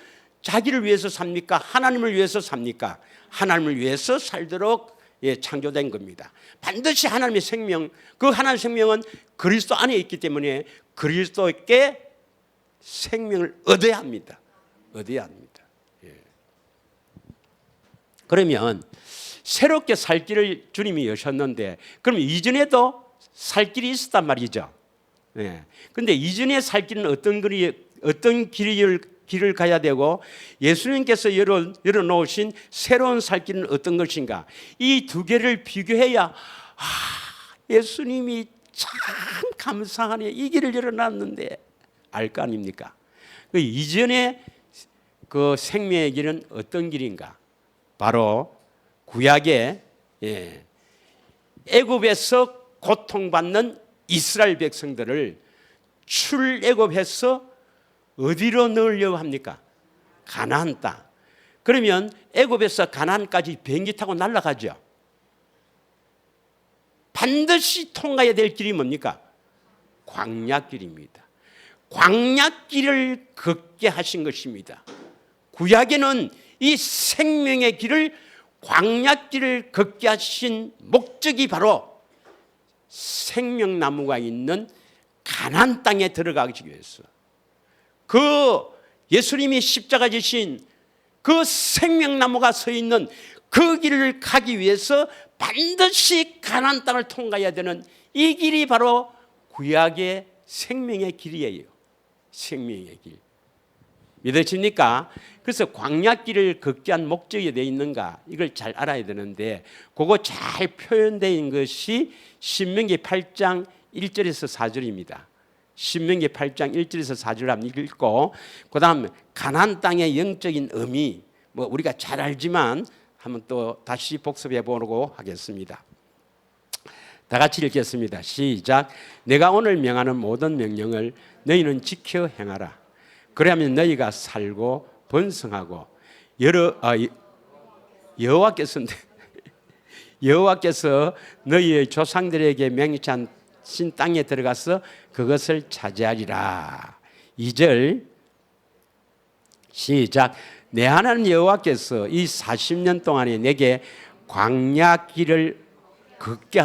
자기를 위해서 삽니까? 하나님을 위해서 삽니까? 하나님을 위해서 살도록 창조된 겁니다. 반드시 하나님의 생명, 그 하나님의 생명은 그리스도 안에 있기 때문에 그리스도께 생명을 얻어야 합니다. 얻어야 합니다. 그러면 새롭게 살 길을 주님이 여셨는데, 그럼 이전에도 살 길이 있었단 말이죠. 그런데 이전에 살 길은 어떤 길을 가야 되고, 예수님께서 열어놓으신 새로운 살 길은 어떤 것인가? 이 두 개를 비교해야 예수님이 참 감사하네, 이 길을 열어놨는데 알 거 아닙니까? 그 이전에 그 생명의 길은 어떤 길인가? 바로 구약의 애굽에서 고통받는 이스라엘 백성들을 출애굽해서 어디로 넣으려고 합니까? 가나안 땅. 그러면 애굽에서 가나안까지 비행기 타고 날아가죠. 반드시 통과해야 될 길이 뭡니까? 광야길입니다. 광야길을 걷게 하신 것입니다. 구약에는 이 생명의 길을, 광야길을 걷게 하신 목적이 바로 생명나무가 있는 가나안 땅에 들어가기 위해서, 그 예수님이 십자가 지신 그 생명나무가 서 있는 그 길을 가기 위해서 반드시 가나안 땅을 통과해야 되는 이 길이 바로 구약의 생명의 길이에요. 생명의 길. 믿으십니까? 그래서 광야길을 걷게 한 목적이 되어 있는가, 이걸 잘 알아야 되는데, 그거 잘 표현되어 있는 것이 신명기 8장 1절에서 4절입니다. 신명기 8장 1절에서 4절을 한번 읽고, 그 다음 가나안 땅의 영적인 의미, 우리가 잘 알지만 한번 또 다시 복습해 보려고 하겠습니다. 다 같이 읽겠습니다. 시작. 내가 오늘 명하는 모든 명령을 너희는 지켜 행하라. 그러면 너희가 살고 번성하고 여호와께서 너희의 조상들에게 맹세하신 땅에 들어가서 그것을 차지하리라. 2절 시작. 내 하나님 여호와께서 이 40년 동안에 내게 광야길을 걷게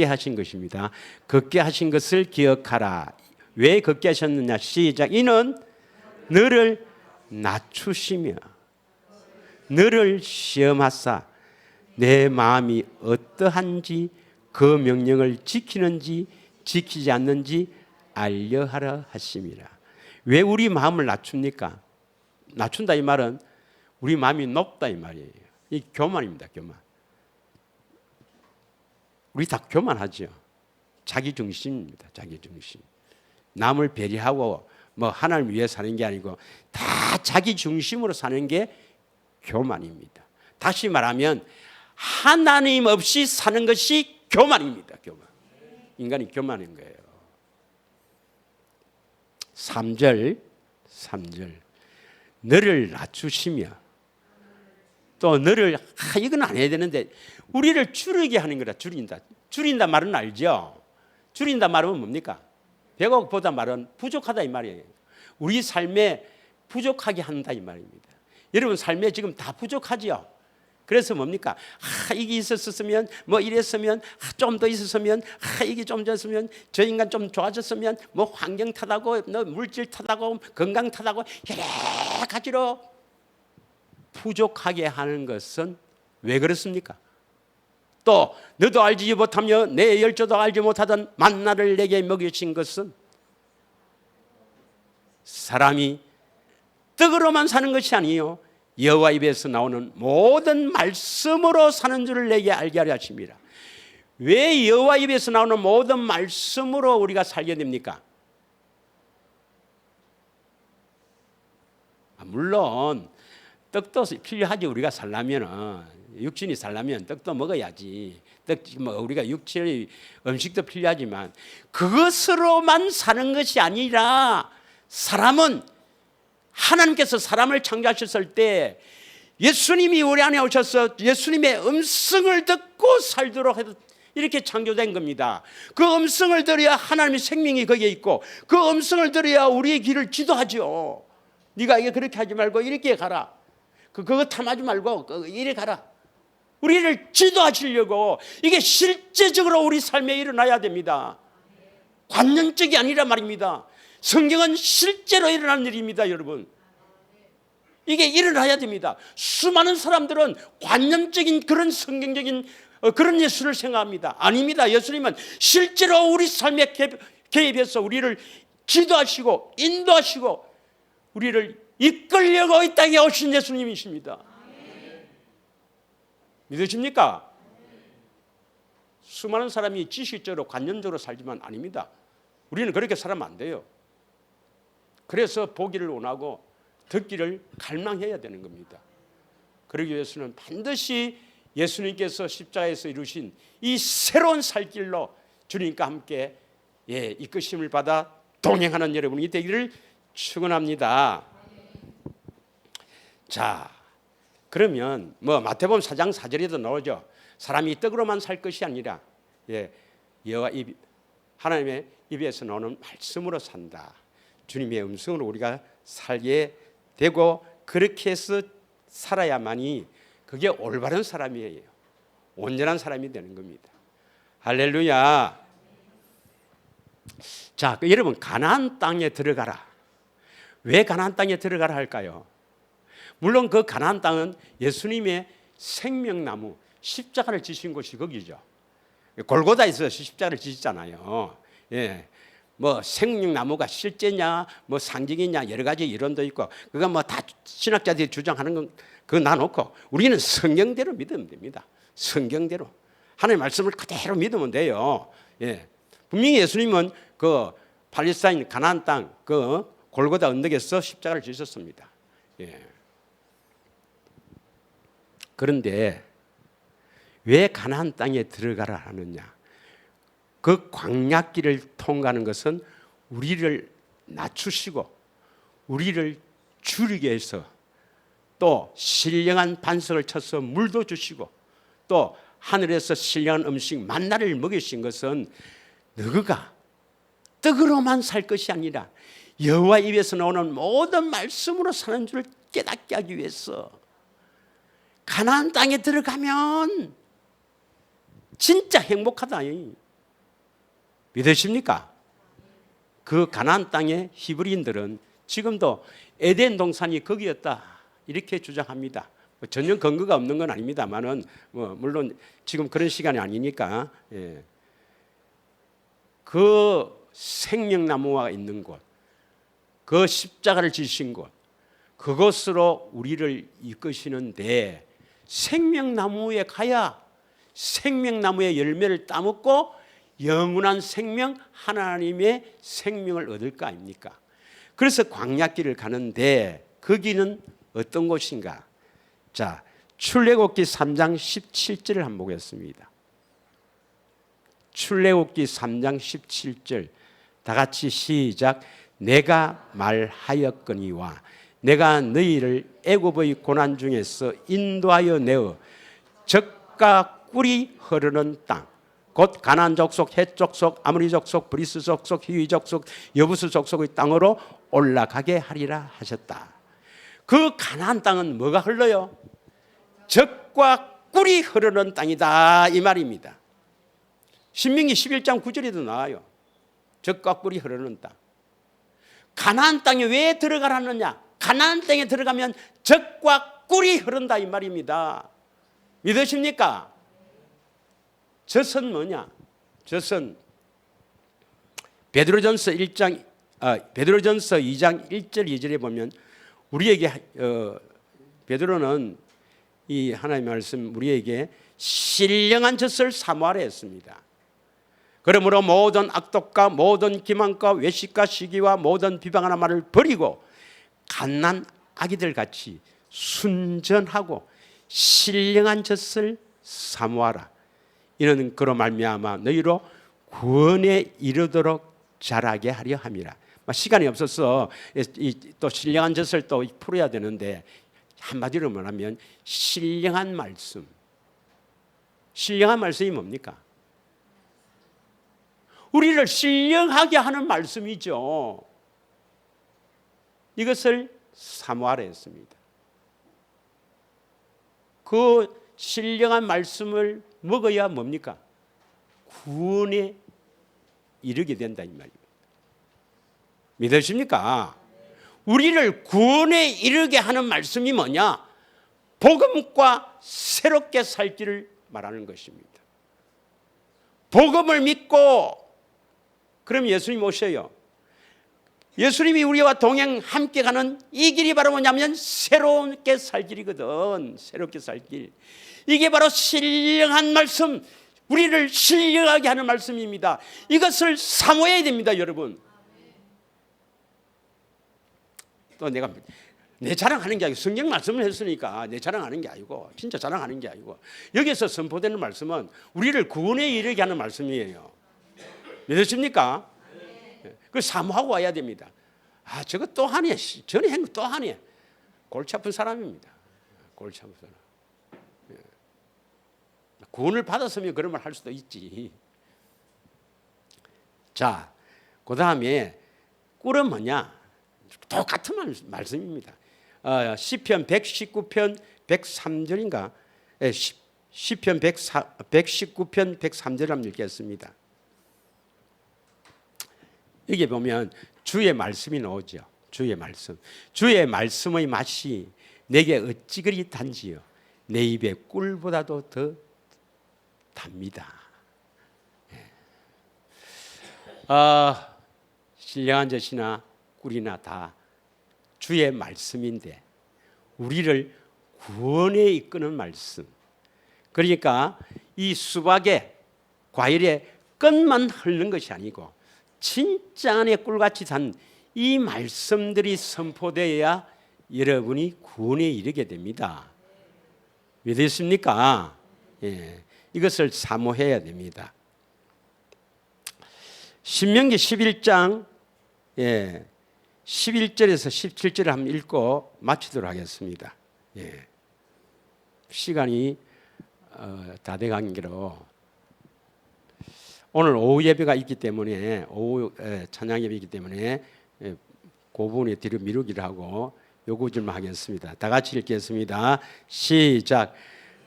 하신 것입니다. 걷게 하신 것을 기억하라. 왜 걷게 하셨느냐? 시작. 이는 너를 낮추시며 너를 시험하사 내 마음이 어떠한지 그 명령을 지키는지 지키지 않는지 알려하라 하심이라. 왜 우리 마음을 낮춥니까? 낮춘다 이 말은 우리 마음이 높다 이 말이에요. 이 교만입니다. 교만. 우리 다 교만하죠. 자기중심입니다. 자기중심. 남을 배려하고 하나님을 위해 사는 게 아니고 다 자기중심으로 사는 게 교만입니다. 다시 말하면 하나님 없이 사는 것이 교만입니다. 교만. 인간이 교만인 거예요. 3절 너를 낮추시며, 또 또 너를 이건 안 해야 되는데 우리를 줄이게 하는 거라. 줄인다 말은 알죠? 줄인다 말은 뭡니까? 배고프다 말은 부족하다 이 말이에요. 우리 삶에 부족하게 한다 이 말입니다. 여러분 삶에 지금 다 부족하지요. 그래서 뭡니까? 이게 있었으면 뭐 이랬으면 좀 더 있었으면 이게 좀 졌으면 저 인간 좀 좋아졌으면 뭐 환경 탓하고 너 물질 탓하고 건강 탓하고 여러 가지로 부족하게 하는 것은 왜 그렇습니까? 또 너도 알지 못하며 내 열조도 알지 못하던 만나를 내게 먹이신 것은 사람이 떡으로만 사는 것이 아니요 여호와 입에서 나오는 모든 말씀으로 사는 줄을 내게 알게 하려 하십니다. 왜 여호와 입에서 나오는 모든 말씀으로 우리가 살게 됩니까? 물론 떡도 필요하지. 우리가 살려면 육신이 살려면 떡도 먹어야지. 우리가 육체의 음식도 필요하지만 그것으로만 사는 것이 아니라 사람은 하나님께서 사람을 창조하셨을 때 예수님이 우리 안에 오셔서 예수님의 음성을 듣고 살도록 이렇게 창조된 겁니다. 그 음성을 들어야 하나님의 생명이 거기에 있고 그 음성을 들어야 우리의 길을 지도하죠. 네가 이게 그렇게 하지 말고 이렇게 가라. 그거 탐하지 말고 이리 가라. 우리를 지도하시려고 이게 실제적으로 우리 삶에 일어나야 됩니다. 관념적이 아니라 말입니다. 성경은 실제로 일어난 일입니다, 여러분. 이게 일어나야 됩니다. 수많은 사람들은 관념적인 그런 성경적인 그런 예수를 생각합니다. 아닙니다. 예수님은 실제로 우리 삶에 개입해서 우리를 지도하시고 인도하시고 우리를 이끌려고 이 땅에 오신 예수님이십니다. 믿으십니까? 수많은 사람이 지식적으로 관념적으로 살지만 아닙니다. 우리는 그렇게 살면 안 돼요. 그래서 보기를 원하고 듣기를 갈망해야 되는 겁니다. 그러기 위해서는 반드시 예수님께서 십자가에서 이루신 이 새로운 살길로 주님과 함께 이끄심을 받아 동행하는 여러분이 되기를 축원합니다. 자, 그러면 마태복음 4장 4절에도 나오죠. 사람이 떡으로만 살 것이 아니라 여호와 하나님의 입에서 나오는 말씀으로 산다. 주님의 음성으로 우리가 살게 되고 그렇게 해서 살아야만이 그게 올바른 사람이에요. 온전한 사람이 되는 겁니다. 할렐루야. 자, 여러분 가나안 땅에 들어가라. 왜 가나안 땅에 들어가라 할까요? 물론 그 가나안 땅은 예수님의 생명나무 십자가를 지신 곳이 거기죠. 골고다에서 십자가를 지셨잖아요. 생명나무가 실제냐, 상징이냐 여러 가지 이론도 있고 그건 다 신학자들이 주장하는 건 그거 놔놓고 우리는 성경대로 믿으면 됩니다. 성경대로 하나님의 말씀을 그대로 믿으면 돼요. 분명히 예수님은 그 팔레스타인 가나안 땅 그 골고다 언덕에서 십자가를 지셨습니다. 그런데 왜 가나안 땅에 들어가라 하느냐? 그 광야길을 통과하는 것은 우리를 낮추시고 우리를 줄이게 해서 또 신령한 반석을 쳐서 물도 주시고 또 하늘에서 신령한 음식 만나를 먹이신 것은 너희가 떡으로만 살 것이 아니라 여호와 입에서 나오는 모든 말씀으로 사는 줄 깨닫게 하기 위해서 가나안 땅에 들어가면 진짜 행복하다. 믿으십니까? 그 가나안 땅의 히브리인들은 지금도 에덴 동산이 거기였다 이렇게 주장합니다. 전혀 근거가 없는 건 아닙니다만은 물론 지금 그런 시간이 아니니까 그 생명나무가 있는 곳, 그 십자가를 지신 곳, 그것으로 우리를 이끄시는데 생명나무에 가야 생명나무의 열매를 따먹고 영원한 생명, 하나님의 생명을 얻을 거 아닙니까? 그래서 광야길을 가는데 거기는 어떤 곳인가? 자, 출애굽기 3장 17절을 한번 보겠습니다. 출애굽기 3장 17절 다 같이 시작. 내가 말하였거니와 내가 너희를 애굽의 고난 중에서 인도하여 내어 젖과 꿀이 흐르는 땅, 곧 가나안 족속, 헷 족속, 아모리 족속, 브리스 족속, 히위 족속, 여부스 족속의 땅으로 올라가게 하리라 하셨다. 그 가나안 땅은 뭐가 흘러요? 젖과 꿀이 흐르는 땅이다 이 말입니다. 신명기 11장 9절에도 나와요. 젖과 꿀이 흐르는 땅. 가나안 땅에 왜 들어가라느냐? 가나안 땅에 들어가면 젖과 꿀이 흐른다 이 말입니다. 믿으십니까? 젖은 뭐냐? 젖은 베드로전서 2장 1절 2절에 보면 우리에게 베드로는 이 하나님의 말씀 우리에게 신령한 젖을 사모하라 했습니다. 그러므로 모든 악독과 모든 기만과 외식과 시기와 모든 비방하는 말을 버리고 갓난 아기들 같이 순전하고 신령한 젖을 사모하라. 이는 그로 말미암아 너희로 구원에 이르도록 자라게 하려 함이라. 시간이 없어서 또 신령한 젖을 또 풀어야 되는데 한마디로 말하면 신령한 말씀. 신령한 말씀이 뭡니까? 우리를 신령하게 하는 말씀이죠. 이것을 사모하라 했습니다. 그 신령한 말씀을 먹어야 뭡니까? 구원에 이르게 된다 이 말입니다. 믿으십니까? 우리를 구원에 이르게 하는 말씀이 뭐냐? 복음과 새롭게 살기를 말하는 것입니다. 복음을 믿고 그럼 예수님 오셔요. 예수님이 우리와 동행 함께 가는 이 길이 바로 뭐냐면 새롭게 살 길이거든. 새롭게 살 길. 이게 바로 신령한 말씀, 우리를 신령하게 하는 말씀입니다. 이것을 사모해야 됩니다, 여러분. 또 내가 내 자랑하는 게 아니고 성경 말씀을 했으니까 내 자랑하는 게 아니고 진짜 자랑하는 게 아니고 여기서 선포되는 말씀은 우리를 구원에 이르게 하는 말씀이에요. 믿으십니까? 그 사모하고 와야 됩니다. 아, 저거 또 하네. 전에 한 거 또 하네. 골치 아픈 사람입니다. 골치 아픈 사람. 구원을 받았으면 그런 말 할 수도 있지. 자, 그 다음에 꿀은 뭐냐? 똑같은 말씀입니다. 시편 119편 103절인가? 시편 119편 103절 한번 읽겠습니다. 여기 보면 주의 말씀이 나오죠. 주의 말씀. 주의 말씀의 맛이 내게 어찌 그리 단지요. 내 입에 꿀보다도 더 답니다. 신령한 젖이나 꿀이나 다 주의 말씀인데 우리를 구원에 이끄는 말씀. 그러니까 이 수박에 과일에 끝만 흐르는 것이 아니고 진짜 안에 꿀같이 단 이 말씀들이 선포되어야 여러분이 구원에 이르게 됩니다. 믿으십니까? 예, 이것을 사모해야 됩니다. 신명기 11장 11절에서 17절을 한번 읽고 마치도록 하겠습니다. 예. 시간이 다 돼간 게로 오늘 오후 예배가 있기 때문에 오후 찬양 예배이기 때문에 그 부분에 뒤로 미루기를 하고 요구 좀 하겠습니다. 다 같이 읽겠습니다. 시작.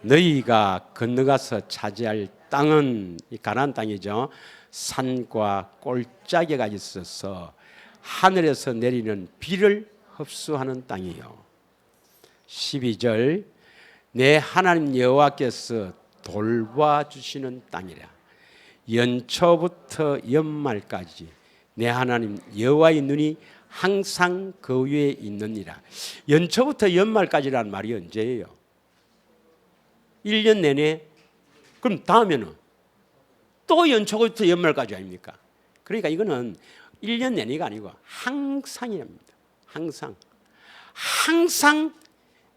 너희가 건너가서 차지할 땅은 이 가나안 땅이죠. 산과 골짜기가 있어서 하늘에서 내리는 비를 흡수하는 땅이요. 12절. 내 하나님 여호와께서 돌봐주시는 땅이라. 연초부터 연말까지 내 하나님 여호와의 눈이 항상 그 위에 있느니라. 연초부터 연말까지라는 말이 언제예요? 1년 내내. 그럼 다음에는 또 연초부터 연말까지 아닙니까? 그러니까 이거는 1년 내내가 아니고 항상이랍니다. 항상. 항상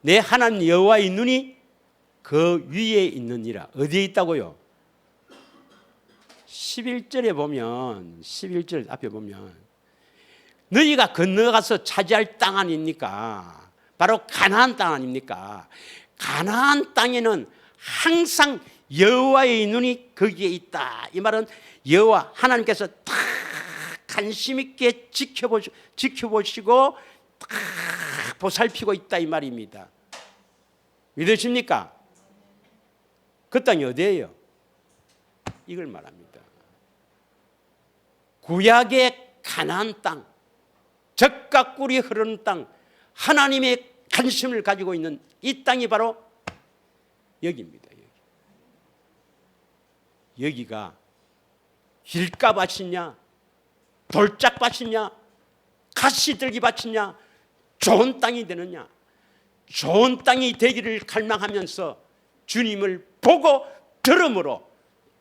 내 하나님 여호와의 눈이 그 위에 있느니라. 어디에 있다고요? 11절에 보면 11절 앞에 보면 너희가 건너가서 차지할 땅 아닙니까? 바로 가나안 땅 아닙니까? 가나안 땅에는 항상 여호와의 눈이 거기에 있다. 이 말은 여호와 하나님께서 다 관심 있게 지켜보시고 다 보살피고 있다 이 말입니다. 믿으십니까? 그 땅이 어디예요? 이걸 말합니다. 구약의 가나안 땅, 젖과 꿀이 흐르는 땅, 하나님의 관심을 가지고 있는 이 땅이 바로 여기입니다. 여기가 길가밭이냐, 돌짝밭이냐, 가시들기밭이냐, 좋은 땅이 되느냐, 좋은 땅이 되기를 갈망하면서 주님을 보고 들음으로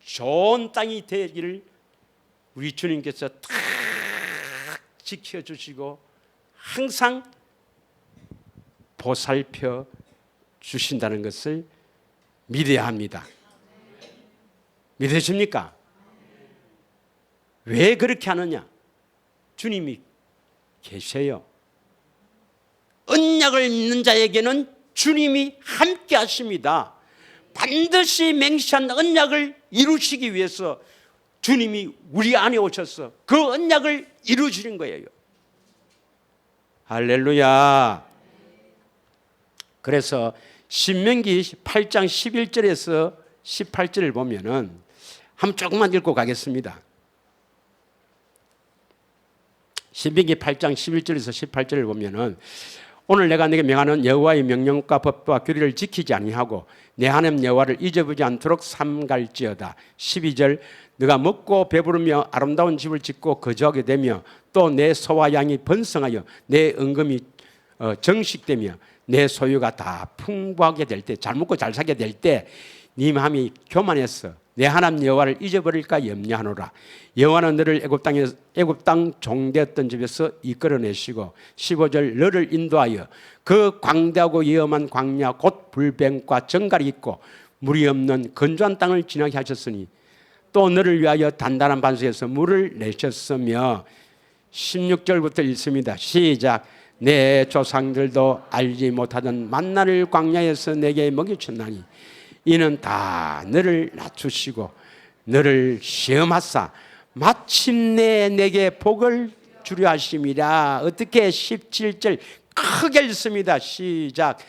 좋은 땅이 되기를 우리 주님께서 다 지켜주시고 항상 보살펴 주신다는 것을 믿어야 합니다. 믿으십니까? 왜 그렇게 하느냐? 주님이 계세요. 언약을 믿는 자에게는 주님이 함께 하십니다. 반드시 맹세한 언약을 이루시기 위해서 주님이 우리 안에 오셔서 그 언약을 이루시는 거예요. 할렐루야. 그래서 신명기 8장 11절에서 18절을 보면은 한번 조금만 읽고 가겠습니다. 신명기 8장 11절에서 18절을 보면은 오늘 내가 네게 명하는 여호와의 명령과 법과 규례를 지키지 아니하고 내 하나님 여호와를 잊어버리지 않도록 삼갈지어다. 12절 네가 먹고 배부르며 아름다운 집을 짓고 거주하게 되며 또 내 소와 양이 번성하여 내 은금이 정식되며 내 소유가 다 풍부하게 될 때, 잘 먹고 잘 사게 될 때 네 마음이 교만해서 내 하나님 여호와를 잊어버릴까 염려하노라. 여호와는 너를 애굽 땅 종되었던 집에서 이끌어내시고 15절 너를 인도하여 그 광대하고 위험한 광야 곧 불뱀과 정갈이 있고 물이 없는 건조한 땅을 지나게 하셨으니 또 너를 위하여 단단한 반석에서 물을 내셨으며 16절부터 읽습니다. 시작. 내 조상들도 알지 못하던 만나를 광야에서 내게 먹이셨나니 이는 다 너를 낮추시고 너를 시험하사 마침내 내게 복을 주려 하심이라. 어떻게 17절 크게 읽습니다. 시작.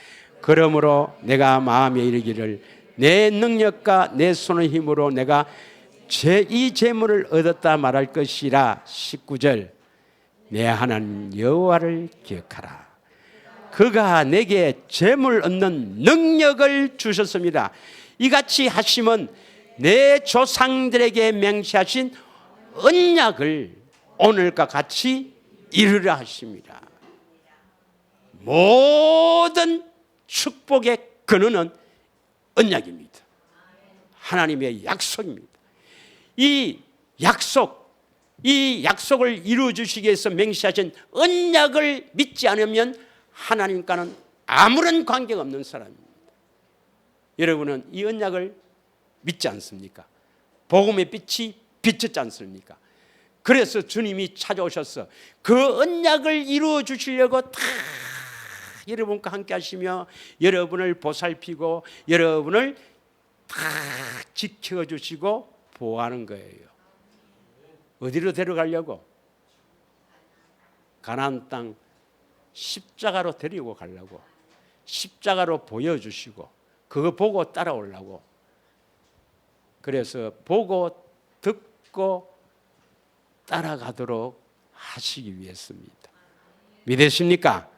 그러므로 내가 마음에 이르기를 내 능력과 내 손의 힘으로 내가 이 재물을 얻었다 말할 것이라. 19절 내 하나님 여호와를 기억하라. 그가 내게 재물 얻는 능력을 주셨습니다. 이같이 하심은 내 조상들에게 맹세하신 언약을 오늘과 같이 이루려 하십니다. 모든 축복의 근원은 언약입니다. 하나님의 약속입니다. 이 약속을 이루어 주시기 위해서 맹세하신 언약을 믿지 않으면 하나님과는 아무런 관계가 없는 사람입니다. 여러분은 이 언약을 믿지 않습니까? 복음의 빛이 비쳤지 않습니까? 그래서 주님이 찾아오셔서 그 언약을 이루어 주시려고 다 여러분과 함께 하시며 여러분을 보살피고 여러분을 다 지켜주시고 보호하는 거예요. 어디로 데려가려고? 가나안 땅 십자가로 데리고 가려고. 십자가로 보여주시고 그거 보고 따라오려고. 그래서 보고 듣고 따라가도록 하시기 위해서입니다. 믿으십니까?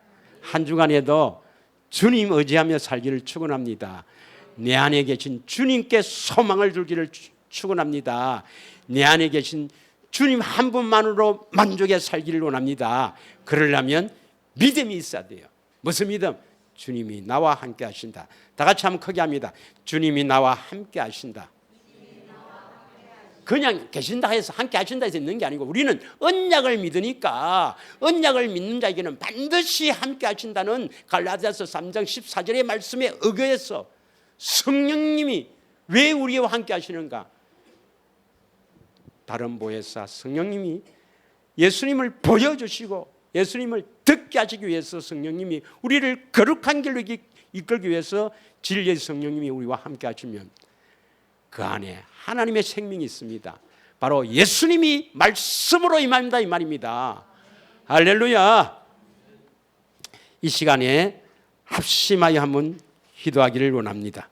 한 주간에도 주님 의지하며 살기를 축원합니다. 내 안에 계신 주님께 소망을 두기를 축원합니다. 내 안에 계신 주님 한 분만으로 만족해 살기를 원합니다. 그러려면 믿음이 있어야 돼요. 무슨 믿음? 주님이 나와 함께 하신다. 다 같이 한번 크게 합니다. 주님이 나와 함께 하신다. 그냥 계신다 해서 함께 하신다 해서 있는 게 아니고 우리는 언약을 믿으니까 언약을 믿는 자에게는 반드시 함께 하신다는 갈라디아서 3장 14절의 말씀에 의거해서 성령님이 왜 우리와 함께 하시는가? 다른 보혜사 성령님이 예수님을 보여주시고 예수님을 듣게 하시기 위해서 성령님이 우리를 거룩한 길로 이끌기 위해서 진리의 성령님이 우리와 함께 하시면 그 안에 하나님의 생명이 있습니다. 바로 예수님이 말씀으로 임합니다 이 말입니다. 할렐루야. 이 시간에 합심하여 한번 기도하기를 원합니다.